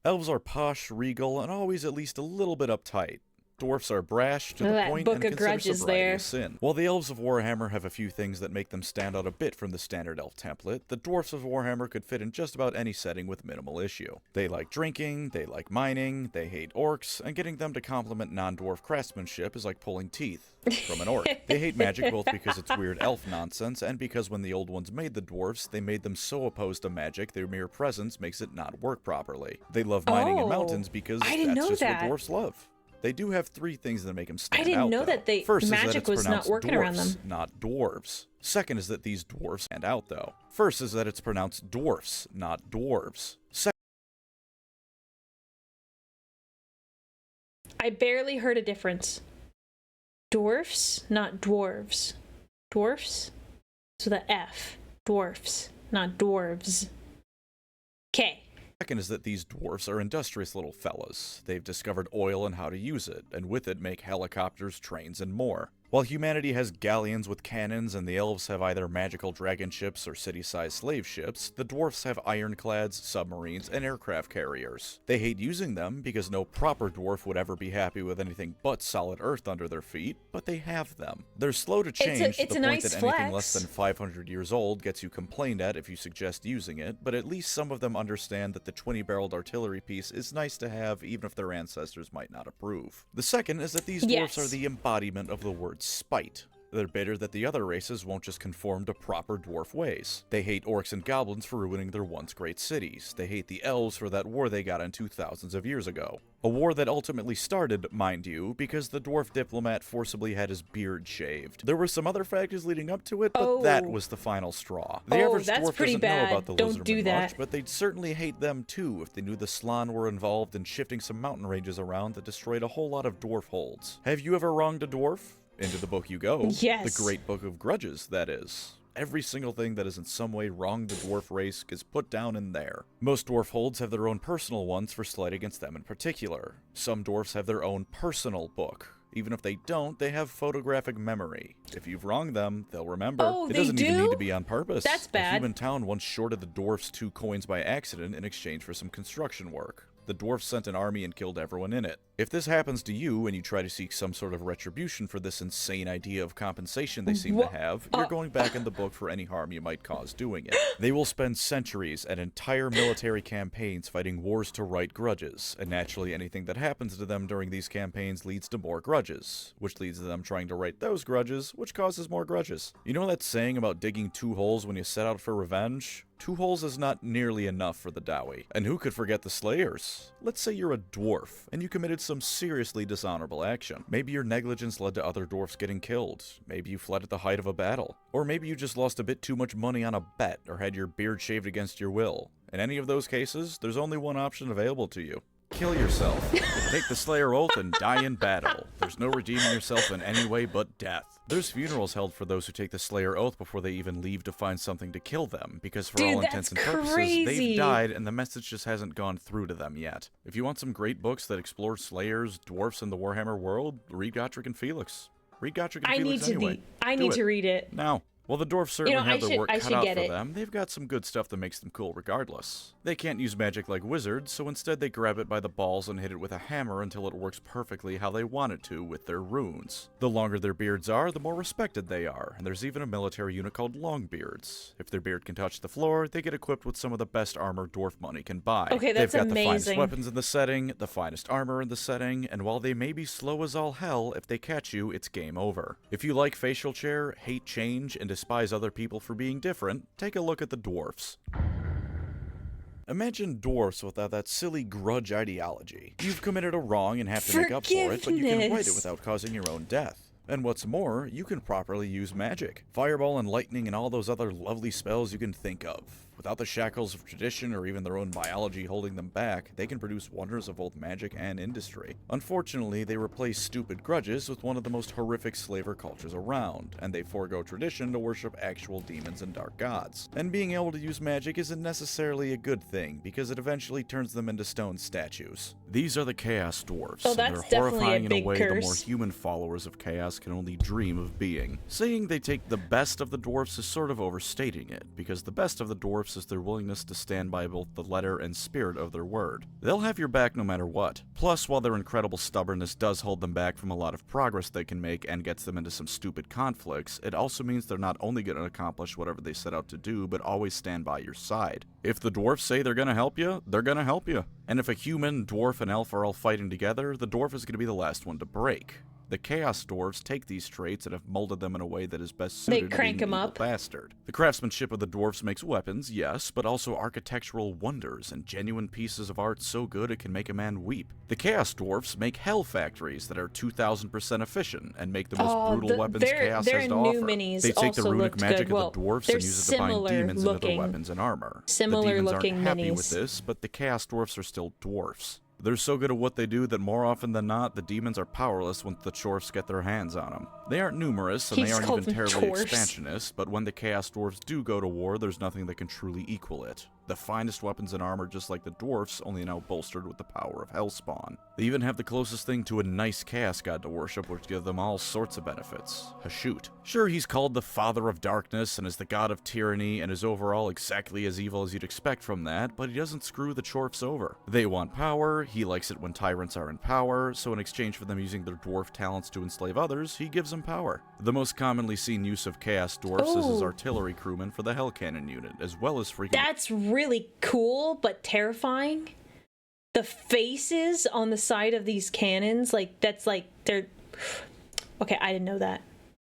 Speaker 2: Elves are posh, regal, and always at least a little bit uptight. Dwarfs are brash to the point and consider sobriety a sin. While the elves of Warhammer have a few things that make them stand out a bit from the standard elf template, the dwarfs of Warhammer could fit in just about any setting with minimal issue. They like drinking, they like mining, they hate orcs, and getting them to compliment non-dwarf craftsmanship is like pulling teeth from an orc. They hate magic both because it's weird elf nonsense, and because when the old ones made the dwarfs, they made them so opposed to magic their mere presence makes it not work properly. They love mining in mountains because that's just what dwarfs love. They do have three things that make them stand out.
Speaker 1: I didn't know
Speaker 2: though.
Speaker 1: that
Speaker 2: First
Speaker 1: magic
Speaker 2: is that it's
Speaker 1: was not working
Speaker 2: dwarfs,
Speaker 1: around them.
Speaker 2: not dwarves. Second is that these dwarfs stand out, though. First is that it's pronounced dwarfs, not dwarves.
Speaker 1: I barely heard a difference. Dwarfs, not dwarves. Dwarfs? So the F. Dwarfs, not dwarves. Okay.
Speaker 2: Second is that these dwarfs are industrious little fellas. They've discovered oil and how to use it, and with it make helicopters, trains, and more. While humanity has galleons with cannons and the elves have either magical dragon ships or city-sized slave ships, the dwarfs have ironclads, submarines, and aircraft carriers. They hate using them because no proper dwarf would ever be happy with anything but solid earth under their feet, but they have them. They're slow to change to the point that anything less than 500 years old gets you complained at if you suggest using it, but at least some of them understand that the 20-barreled artillery piece is nice to have even if their ancestors might not approve. The second is that these dwarfs are the embodiment of the word spite. They're bitter that the other races won't just conform to proper dwarf ways. They hate orcs and goblins for ruining their once great cities. They hate the elves for that war they got into thousands of years ago. A war that ultimately started, mind you, because the dwarf diplomat forcibly had his beard shaved. There were some other factors leading up to it, but that was the final straw. The average dwarf doesn't know about the lizardmen much, but they'd certainly hate them too if they knew the Slann were involved in shifting some mountain ranges around that destroyed a whole lot of dwarf holds. Have you ever wronged a dwarf? Into the book you go.
Speaker 1: Yes.
Speaker 2: The Great Book of Grudges, that is. Every single thing that has in some way wronged the dwarf race is put down in there. Most dwarf holds have their own personal ones for slight against them in particular. Some dwarfs have their own personal book. Even if they don't, they have photographic memory. If you've wronged them, they'll remember. It doesn't even need to be on purpose.
Speaker 1: That's bad.
Speaker 2: A human town once shorted the dwarfs 2 coins by accident in exchange for some construction work. The dwarfs sent an army and killed everyone in it. If this happens to you and you try to seek some sort of retribution for this insane idea of compensation they seem to have, you're going back in the book for any harm you might cause doing it. They will spend centuries and entire military campaigns fighting wars to right grudges, and naturally anything that happens to them during these campaigns leads to more grudges, which leads to them trying to right those grudges, which causes more grudges. You know that saying about digging 2 holes when you set out for revenge? 2 holes is not nearly enough for the Dowie. And who could forget the Slayers? Let's say you're a dwarf, and you committed some seriously dishonorable action. Maybe your negligence led to other dwarfs getting killed. Maybe you fled at the height of a battle. Or maybe you just lost a bit too much money on a bet, or had your beard shaved against your will. In any of those cases, there's only one option available to you. Kill yourself. Take the Slayer Oath and die in battle. There's no redeeming yourself in any way but death. There's funerals held for those who take the Slayer Oath before they even leave to find something to kill them, because for all intents and purposes, they've died and the message just hasn't gone through to them yet. If you want some great books that explore Slayers, dwarfs, and the Warhammer world, read Gotrek and Felix. Read Gotrek and Felix anyway.
Speaker 1: I need to read it.
Speaker 2: Now. Well, the dwarfs certainly have their work cut out for them. They've got some good stuff that makes them cool regardless. They can't use magic like wizards, so instead they grab it by the balls and hit it with a hammer until it works perfectly how they want it to with their runes. The longer their beards are, the more respected they are, and there's even a military unit called Longbeards. If their beard can touch the floor, they get equipped with some of the best armor dwarf money can buy.
Speaker 1: Okay, that's amazing.
Speaker 2: They've got the finest weapons in the setting, the finest armor in the setting, and while they may be slow as all hell, if they catch you, it's game over. If you like facial chair, hate change, and despise other people for being different, take a look at the dwarfs. Imagine dwarfs without that silly grudge ideology. You've committed a wrong and have to make up for it, but you can right it without causing your own death. And what's more, you can properly use magic. Fireball and lightning and all those other lovely spells you can think of. Without the shackles of tradition or even their own biology holding them back, they can produce wonders of both magic and industry. Unfortunately, they replace stupid grudges with one of the most horrific slaver cultures around, and they forego tradition to worship actual demons and dark gods. And being able to use magic isn't necessarily a good thing, because it eventually turns them into stone statues. These are the Chaos Dwarfs, and they're horrifying in a way the more human followers of Chaos chaos can only dream of being. Saying they take the best of the dwarfs is sort of overstating it, because the best of the dwarfs is their willingness to stand by both the letter and spirit of their word. They'll have your back no matter what. Plus, while their incredible stubbornness does hold them back from a lot of progress they can make and gets them into some stupid conflicts, it also means they're not only going to accomplish whatever they set out to do, but always stand by your side. If the dwarfs say they're going to help you, they're going to help you. And if a human, dwarf, and elf are all fighting together, the dwarf is going to be the last one to break. The Chaos Dwarves take these traits and have molded them in a way that is best suited to being an evil bastard. The craftsmanship of the dwarves makes weapons, yes, but also architectural wonders and genuine pieces of art so good it can make a man weep. The Chaos Dwarves make hell factories that are 2,000% efficient and make the most brutal weapons Chaos has to offer. They take the runic magic of the dwarves and use it to bind demons into their weapons and armor. The demons aren't happy with this, but the Chaos Dwarfs are still dwarfs. They're so good at what they do that more often than not, the demons are powerless once the dwarfs get their hands on them. They aren't numerous, and they aren't even terribly expansionist, but when the Chaos Dwarfs do go to war, there's nothing that can truly equal it. The finest weapons and armor just like the dwarfs, only now bolstered with the power of Hellspawn. They even have the closest thing to a nice chaos god to worship, which gives them all sorts of benefits. Hashut. Sure, he's called the Father of Darkness and is the god of tyranny and is overall exactly as evil as you'd expect from that, but he doesn't screw the dwarfs over. They want power, he likes it when tyrants are in power, so in exchange for them using their dwarf talents to enslave others, he gives them power. The most commonly seen use of Chaos Dwarfs is as artillery crewmen for the Hell Cannon unit, as well as freaking—
Speaker 1: That's really cool, but terrifying. The faces on the side of these cannons, like, that's like, they're... Okay, I didn't know that.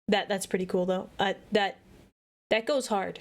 Speaker 1: That's pretty cool, though. That goes hard.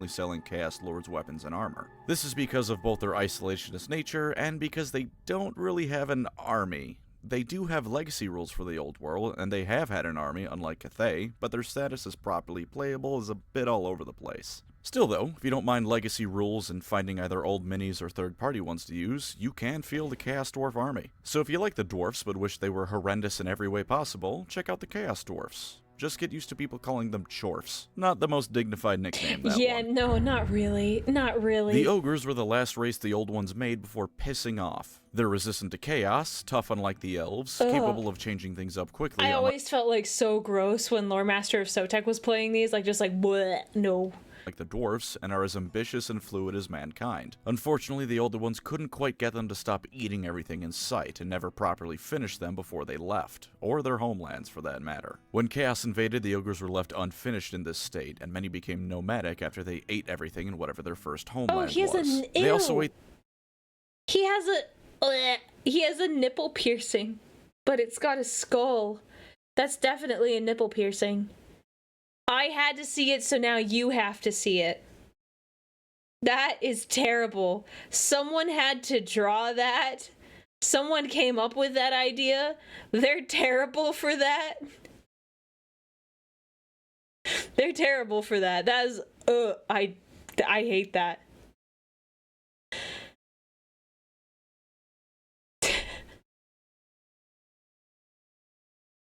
Speaker 2: Selling Chaos Lords weapons and armor. This is because of both their isolationist nature and because they don't really have an army. They do have legacy rules for the old world, and they have had an army, unlike Cathay, but their status as properly playable is a bit all over the place. Still though, if you don't mind legacy rules and finding either old minis or third-party ones to use, you can feel the Chaos Dwarf army. So if you like the dwarfs but wish they were horrendous in every way possible, check out the Chaos Dwarfs. Just get used to people calling them chorfs. Not the most dignified nickname, that one.
Speaker 1: No, not really. Not really.
Speaker 2: The ogres were the last race the old ones made before pissing off. They're resistant to chaos, tough unlike the elves, capable of changing things up quickly.
Speaker 1: I always felt like so gross when Lore Master of Sotek was playing these, like just like, bleh, no.
Speaker 2: Like the dwarfs, and are as ambitious and fluid as mankind. Unfortunately, the older ones couldn't quite get them to stop eating everything in sight, and never properly finish them before they left, or their homelands for that matter. When chaos invaded, the ogres were left unfinished in this state, and many became nomadic after they ate everything in whatever their first homeland was. They also ate—
Speaker 1: He has a nipple piercing, but it's got a skull. That's definitely a nipple piercing. I had to see it, so now you have to see it. That is terrible. Someone had to draw that. Someone came up with that idea. They're terrible for that. They're terrible for that. That is, I hate that.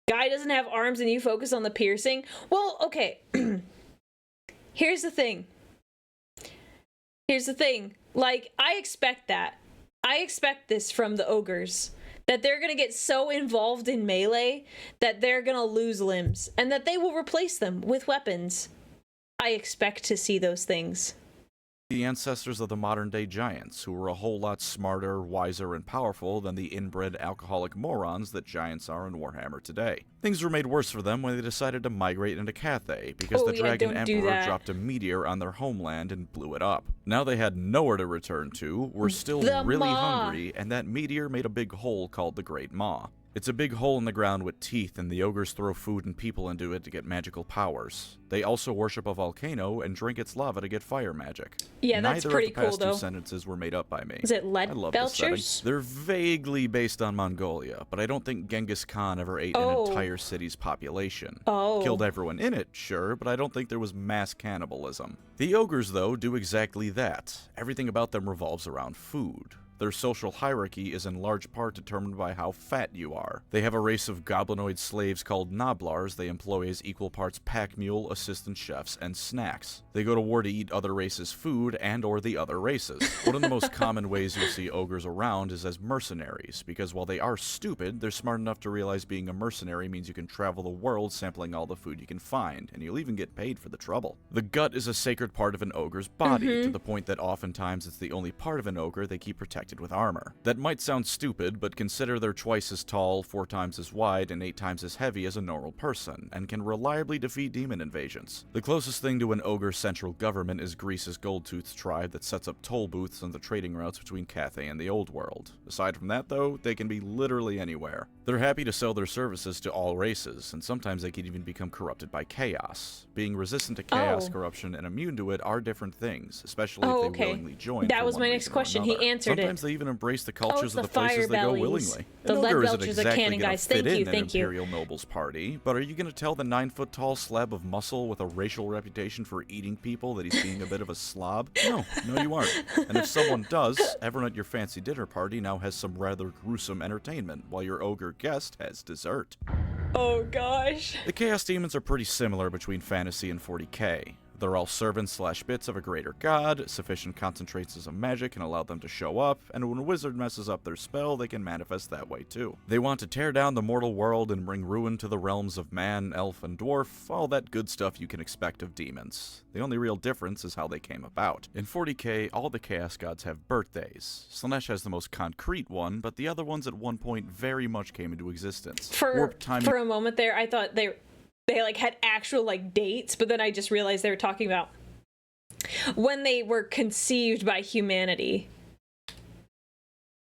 Speaker 1: Guy doesn't have arms and you focus on the piercing? Well, okay. Here's the thing. Like, I expect that. I expect this from the ogres. That they're gonna get so involved in melee that they're gonna lose limbs. And that they will replace them with weapons. I expect to see those things.
Speaker 2: The ancestors of the modern-day giants, who were a whole lot smarter, wiser, and powerful than the inbred alcoholic morons that giants are in Warhammer today. Things were made worse for them when they decided to migrate into Cathay, because the Dragon Emperor dropped a meteor on their homeland and blew it up. Now they had nowhere to return to, were still really hungry, and that meteor made a big hole called the Great Maw. It's a big hole in the ground with teeth, and the ogres throw food and people into it to get magical powers. They also worship a volcano and drink its lava to get fire magic.
Speaker 1: Yeah, that's pretty cool, though.
Speaker 2: Neither of the past two sentences were made up by me.
Speaker 1: Is it lead belchers?
Speaker 2: They're vaguely based on Mongolia, but I don't think Genghis Khan ever ate an entire city's population. Killed everyone in it, sure, but I don't think there was mass cannibalism. The ogres, though, do exactly that. Everything about them revolves around food. Their social hierarchy is in large part determined by how fat you are. They have a race of goblinoid slaves called noblars they employ as equal parts pack mule, assistant chefs, and snacks. They go to war to eat other races' food and or the other races. One of the most common ways you'll see ogres around is as mercenaries, because while they are stupid, they're smart enough to realize being a mercenary means you can travel the world sampling all the food you can find, and you'll even get paid for the trouble. The gut is a sacred part of an ogre's body, to the point that oftentimes it's the only part of an ogre they keep protected with armor. That might sound stupid, but consider they're twice as tall, 4 times as wide, and 8 times as heavy as a normal person, and can reliably defeat demon invasions. The closest thing to an ogre's central government is Greece's Goldtooth's tribe that sets up toll booths on the trading routes between Cathay and the Old World. Aside from that, though, they can be literally anywhere. They're happy to sell their services to all races, and sometimes they can even become corrupted by chaos. Being resistant to chaos, corruption, and immune to it are different things, especially if they willingly join.
Speaker 1: That was my next question. He answered
Speaker 2: Sometimes they even embrace the cultures of the places they go willingly.
Speaker 1: The
Speaker 2: An
Speaker 1: lead
Speaker 2: ogre isn't
Speaker 1: belchers
Speaker 2: exactly
Speaker 1: are cannon
Speaker 2: gonna
Speaker 1: guys.
Speaker 2: fit
Speaker 1: Thank you,
Speaker 2: in an imperial noble's party, but are you going to tell the 9-foot-tall slab of muscle with a racial reputation for eating people that he's being a bit of a slob? No, you aren't. And if someone does, everyone at your fancy dinner party now has some rather gruesome entertainment, while your ogre guest has dessert.
Speaker 1: Oh gosh.
Speaker 2: The Chaos Demons are pretty similar between Fantasy and 40k. They're all servants/bits of a greater god. Sufficient concentrations of magic can allow them to show up, and when a wizard messes up their spell, they can manifest that way too. They want to tear down the mortal world and bring ruin to the realms of man, elf, and dwarf, all that good stuff you can expect of demons. The only real difference is how they came about. In 40k, all the Chaos Gods have birthdays. Slaanesh has the most concrete one, but the other ones at one point very much came into existence.
Speaker 1: For a moment there, I thought they like had actual like dates, but then I just realized they were talking about when they were conceived by humanity.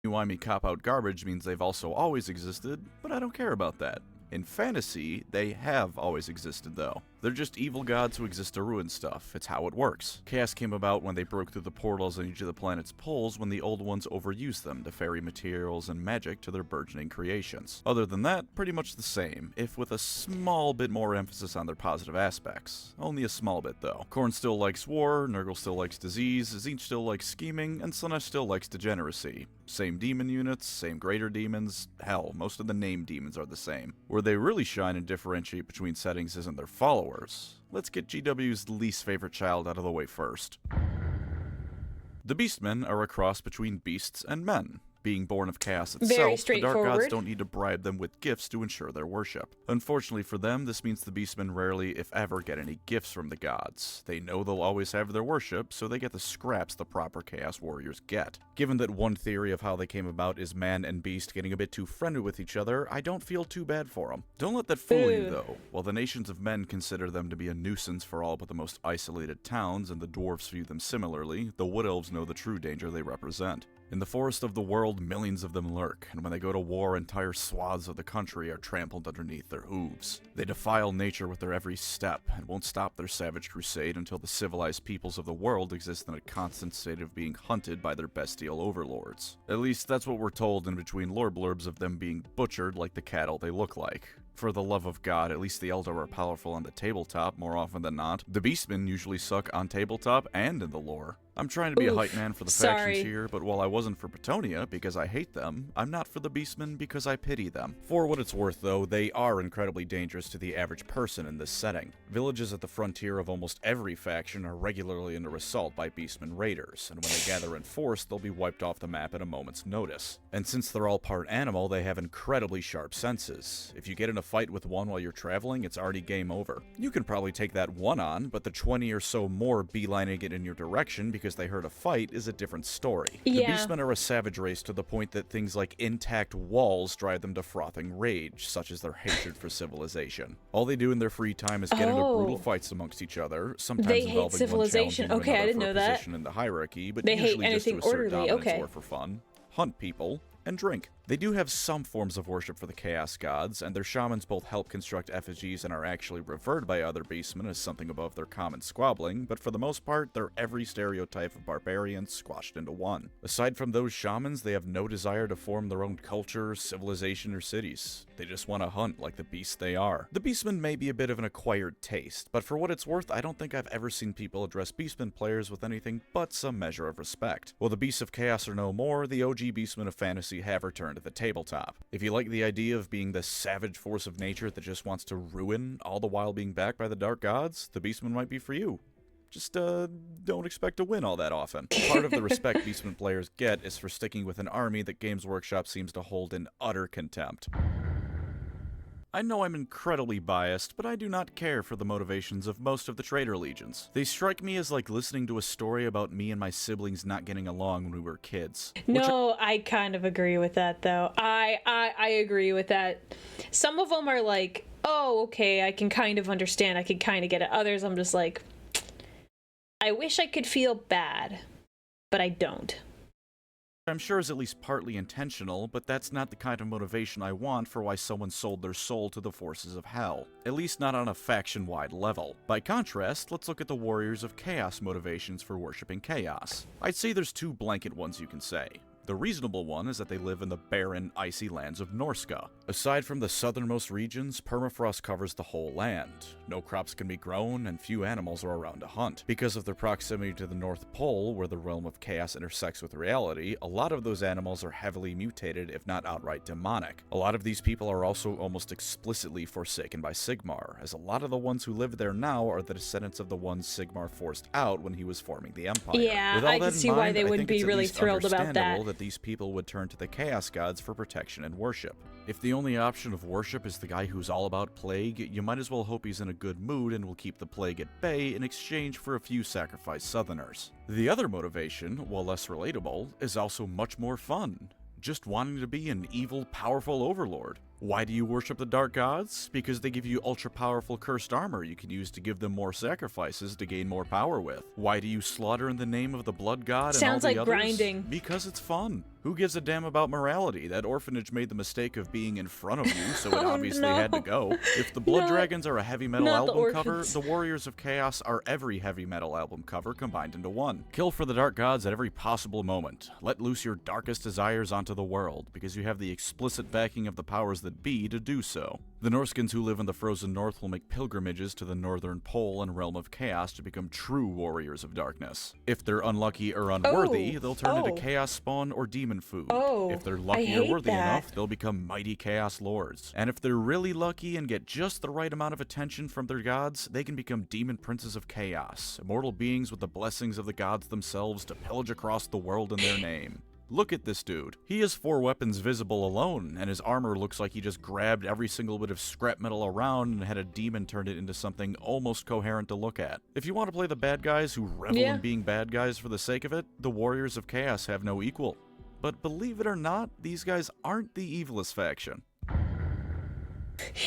Speaker 2: Timey-wimey cop-out garbage means they've also always existed, but I don't care about that. In fantasy, they have always existed though. They're just evil gods who exist to ruin stuff. It's how it works. Chaos came about when they broke through the portals on each of the planet's poles when the old ones overused them to ferry materials and magic to their burgeoning creations. Other than that, pretty much the same, if with a small bit more emphasis on their positive aspects. Only a small bit though. Khorne still likes war, Nurgle still likes disease, Tzeentch still likes scheming, and Slaanesh still likes degeneracy. Same demon units, same greater demons, hell, most of the named demons are the same. Where they really shine and differentiate between settings isn't their followers. Let's get GW's least favorite child out of the way first. The Beastmen are a cross between beasts and men. Being born of chaos itself, the Dark Gods don't need to bribe them with gifts to ensure their worship. Unfortunately for them, this means the Beastmen rarely, if ever, get any gifts from the gods. They know they'll always have their worship, so they get the scraps the proper Chaos Warriors get. Given that one theory of how they came about is man and beast getting a bit too friendly with each other, I don't feel too bad for them. Don't let that fool you, though. While the nations of men consider them to be a nuisance for all but the most isolated towns, and the dwarves view them similarly, the Wood Elves know the true danger they represent. In the forest of the world, millions of them lurk, and when they go to war, entire swaths of the country are trampled underneath their hooves. They defile nature with their every step, and won't stop their savage crusade until the civilized peoples of the world exist in a constant state of being hunted by their bestial overlords. At least that's what we're told in between lore blurbs of them being butchered like the cattle they look like. For the love of God, at least the Eldar are powerful on the tabletop more often than not. The Beastmen usually suck on tabletop and in the lore. I'm trying to be a hype man for the factions here, but while I wasn't for Bretonnia because I hate them, I'm not for the Beastmen because I pity them. For what it's worth though, they are incredibly dangerous to the average person in this setting. Villages at the frontier of almost every faction are regularly under assault by Beastmen raiders, and when they gather in force, they'll be wiped off the map at a moment's notice. And since they're all part animal, they have incredibly sharp senses. If you get in a fight with one while you're traveling, it's already game over. You can probably take that one on, but the 20 or so more beelining it in your direction because they heard a fight is a different story. The Beastmen are a savage race to the point that things like intact walls drive them to frothing rage, such as their hatred for civilization. All they do in their free time is get into brutal fights amongst each other, sometimes
Speaker 1: they
Speaker 2: involving
Speaker 1: hate civilization.
Speaker 2: one
Speaker 1: Okay, I didn't know that.
Speaker 2: Position in the hierarchy, but
Speaker 1: they
Speaker 2: usually
Speaker 1: hate anything
Speaker 2: just to assert
Speaker 1: orderly.
Speaker 2: dominance
Speaker 1: Okay.
Speaker 2: or for fun, hunt people, and drink. They do have some forms of worship for the Chaos Gods, and their shamans both help construct effigies and are actually revered by other beastmen as something above their common squabbling, but for the most part, they're every stereotype of barbarians squashed into one. Aside from those shamans, they have no desire to form their own culture, civilization, or cities. They just want to hunt like the beasts they are. The beastmen may be a bit of an acquired taste, but for what it's worth, I don't think I've ever seen people address beastmen players with anything but some measure of respect. While the beasts of chaos are no more, the OG beastmen of fantasy have returned to the tabletop. If you like the idea of being the savage force of nature that just wants to ruin, all the while being backed by the dark gods, the beastmen might be for you. Just, don't expect to win all that often. Part of the respect beastmen players get is for sticking with an army that Games Workshop seems to hold in utter contempt. I know I'm incredibly biased, but I do not care for the motivations of most of the traitor legions. They strike me as like listening to a story about me and my siblings not getting along when we were kids.
Speaker 1: No, I kind of agree with that, though. I agree with that. Some of them are like, oh, okay, I can kind of understand, I can kind of get it. Others, I'm just like, I wish I could feel bad, but I don't.
Speaker 2: I'm sure is at least partly intentional, but that's not the kind of motivation I want for why someone sold their soul to the forces of hell. At least not on a faction-wide level. By contrast, let's look at the Warriors of Chaos motivations for worshipping chaos. I'd say there's two blanket ones you can say. The reasonable one is that they live in the barren, icy lands of Norska. Aside from the southernmost regions, permafrost covers the whole land. No crops can be grown, and few animals are around to hunt. Because of their proximity to the North Pole, where the realm of chaos intersects with reality, a lot of those animals are heavily mutated, if not outright demonic. A lot of these people are also almost explicitly forsaken by Sigmar, as a lot of the ones who live there now are the descendants of the ones Sigmar forced out when he was forming the Empire.
Speaker 1: Yeah, I can see why they wouldn't be really thrilled about that.
Speaker 2: These people would turn to the Chaos Gods for protection and worship. If the only option of worship is the guy who's all about plague, you might as well hope he's in a good mood and will keep the plague at bay in exchange for a few sacrificed southerners. The other motivation, while less relatable, is also much more fun. Just wanting to be an evil, powerful overlord. Why do you worship the Dark Gods? Because they give you ultra-powerful cursed armor you can use to give them more sacrifices to gain more power with. Why do you slaughter in the name of the Blood God and all the others?
Speaker 1: Sounds like grinding.
Speaker 2: Because it's fun. Who gives a damn about morality? That orphanage made the mistake of being in front of you, so it obviously had to go. If the Blood Dragons are a heavy metal album cover, the Warriors of Chaos are every heavy metal album cover combined into one. Kill for the Dark Gods at every possible moment. Let loose your darkest desires onto the world, because you have the explicit backing of the powers that be to do so. The Norskins who live in the frozen north will make pilgrimages to the northern pole and realm of chaos to become true warriors of darkness. If they're unlucky or unworthy, they'll turn into chaos spawn or demon food. If they're lucky or worthy enough, they'll become mighty chaos lords. And if they're really lucky and get just the right amount of attention from their gods, they can become demon princes of chaos, immortal beings with the blessings of the gods themselves to pillage across the world in their name. Look at this dude. He has 4 weapons visible alone, and his armor looks like he just grabbed every single bit of scrap metal around and had a demon turn it into something almost coherent to look at. If you want to play the bad guys who revel in being bad guys for the sake of it, the Warriors of Chaos have no equal. But believe it or not, these guys aren't the evilest faction.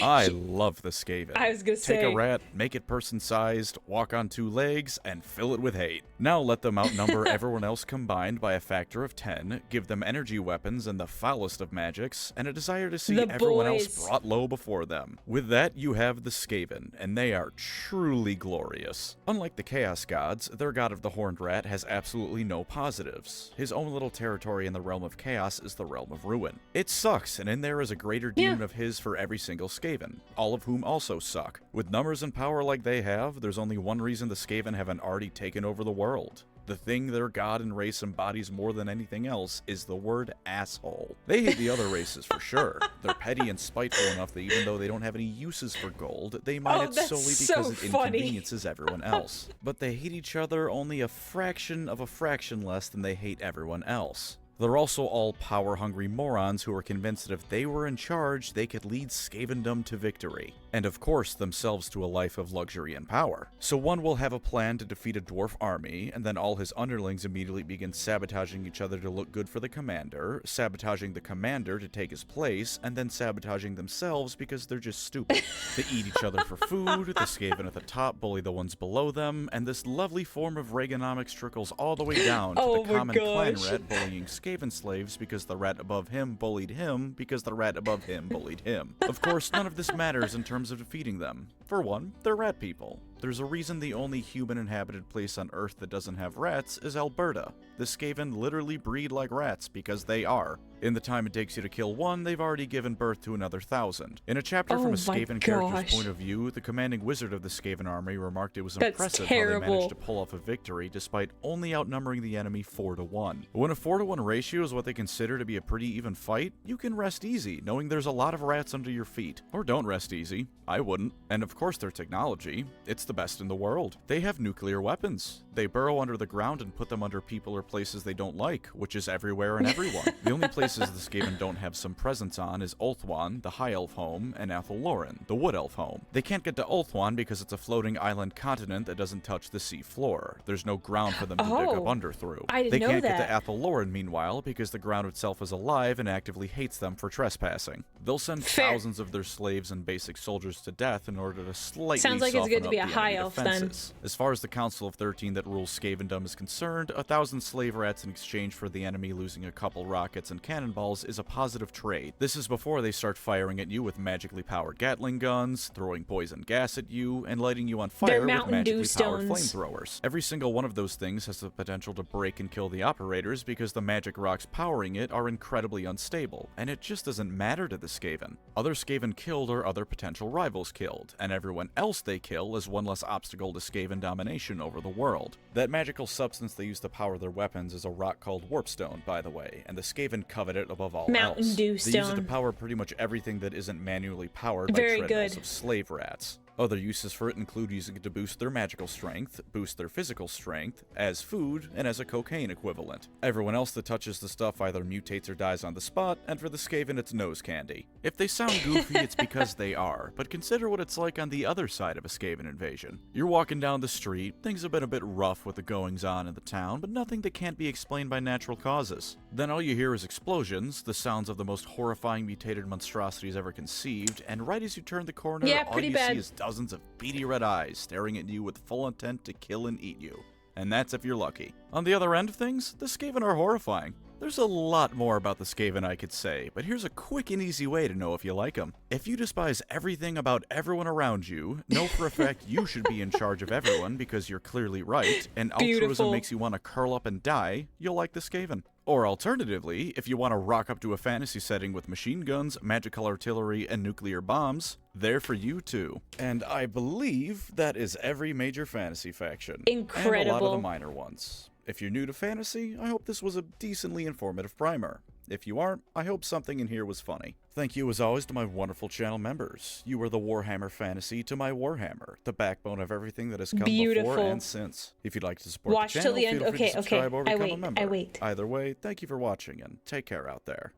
Speaker 2: I love the Skaven.
Speaker 1: I was gonna say.
Speaker 2: Take a rat, make it person-sized, walk on 2 legs, and fill it with hate. Now let them outnumber everyone else combined by a factor of 10, give them energy weapons and the foulest of magics, and a desire to see everyone else brought low before them. With that, you have the Skaven, and they are truly glorious. Unlike the Chaos Gods, their god of the Horned Rat has absolutely no positives. His own little territory in the realm of chaos is the realm of ruin. It sucks, and in there is a greater demon of his for every single Skaven, all of whom also suck. With numbers and power like they have, there's only one reason the Skaven haven't already taken over the world. The thing their god and race embodies more than anything else is the word asshole. They hate the other races for sure. They're petty and spiteful enough that even though they don't have any uses for gold, they mine it solely because it inconveniences everyone else. But they hate each other only a fraction of a fraction less than they hate everyone else. They're also all power-hungry morons who are convinced that if they were in charge, they could lead Skavendom to victory. and of course themselves to a life of luxury and power. So one will have a plan to defeat a dwarf army, and then all his underlings immediately begin sabotaging each other to look good for the commander, sabotaging the commander to take his place, and then sabotaging themselves because they're just stupid. They eat each other for food, the Skaven at the top bully the ones below them, and this lovely form of Reaganomics trickles all the way down to the common clan rat bullying Skaven slaves because the rat above him bullied him because the rat above him bullied him. Of course, none of this matters in terms of defeating them. For one, they're rat people. There's a reason the only human-inhabited place on Earth that doesn't have rats is Alberta. The Skaven literally breed like rats because they are. In the time it takes you to kill one, they've already given birth to another 1,000. In a chapter from a Skaven character's point of view, the commanding wizard of the Skaven army remarked it was impressive how they managed to pull off a victory despite only outnumbering the enemy 4-1. When a 4-1 ratio is what they consider to be a pretty even fight, you can rest easy, knowing there's a lot of rats under your feet. Or don't rest easy. I wouldn't. And of course their technology. It's the best in the world. They have nuclear weapons. They burrow under the ground and put them under people or places they don't like, which is everywhere and everyone. The only places the Skaven don't have some presence on is Ulthuan, the High Elf home, and Athel-Loren, the Wood Elf home. They can't get to Ulthuan because it's a floating island continent that doesn't touch the sea floor. There's no ground for them to dig up under through. They can't get to Athel-Loren, meanwhile, because the ground itself is alive and actively hates them for trespassing. They'll send thousands of their slaves and basic soldiers to death in order to slightly
Speaker 1: Sounds like it's good to be a high elf then.
Speaker 2: As far as the Council of 13 that rules Skavendom is concerned, 1,000 slave rats in exchange for the enemy losing a couple rockets and cannonballs is a positive trade. This is before they start firing at you with magically powered Gatling guns, throwing poison gas at you, and lighting you on fire with magically powered flamethrowers. Every single one of those things has the potential to break and kill the operators because the magic rocks powering it are incredibly unstable, and it just doesn't matter to the Skaven. Other Skaven killed are other potential rivals killed, and everyone else they kill is one less obstacle to Skaven domination over the world. That magical substance they use to power their weapons is a rock called Warpstone, by the way, and the Skaven covet it above all else. They use it to power pretty much everything that isn't manually powered by treadmills of slave rats. Other uses for it include using it to boost their magical strength, boost their physical strength, as food, and as a cocaine equivalent. Everyone else that touches the stuff either mutates or dies on the spot, and for the Skaven it's nose candy. If they sound goofy, it's because they are, but consider what it's like on the other side of a Skaven invasion. You're walking down the street, things have been a bit rough with the goings-on in the town, but nothing that can't be explained by natural causes. Then all you hear is explosions, the sounds of the most horrifying mutated monstrosities ever conceived, and right as you turn the corner, all you see is dozens of beady red eyes staring at you with full intent to kill and eat you. And that's if you're lucky. On the other end of things, the Skaven are horrifying. There's a lot more about the Skaven I could say, but here's a quick and easy way to know if you like them. If you despise everything about everyone around you, know for a fact you should be in charge of everyone because you're clearly right, and altruism makes you want to curl up and die, you'll like the Skaven. Or alternatively, if you want to rock up to a fantasy setting with machine guns, magical artillery, and nuclear bombs, they're for you too. And I believe that is every major fantasy faction.
Speaker 1: Incredible.
Speaker 2: And a lot of the minor ones. If you're new to fantasy, I hope this was a decently informative primer. If you aren't, I hope something in here was funny. Thank you as always to my wonderful channel members. You are the Warhammer Fantasy to my Warhammer, the backbone of everything that has come before and since. If you'd like to support the channel, feel free to subscribe or become a member. Either way, thank you for watching and take care out there.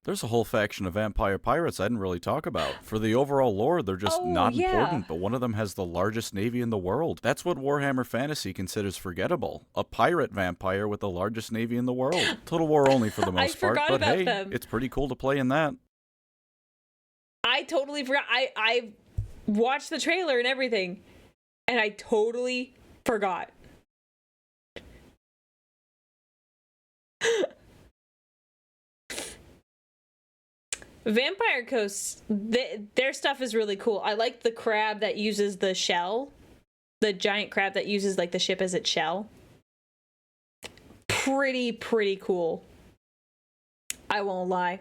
Speaker 2: There's a whole faction of vampire pirates I didn't really talk about. For the overall lore, they're just not important, but one of them has the largest navy in the world. That's what Warhammer Fantasy considers forgettable. A pirate vampire with the largest navy in the world. Total War only for the most part, but hey, it's pretty cool to play in that.
Speaker 1: I totally forgot. I watched the trailer and everything, and I totally forgot. Vampire Coast, their stuff is really cool. I like the crab that uses the shell. The giant crab that uses like the ship as its shell. Pretty cool. I won't lie.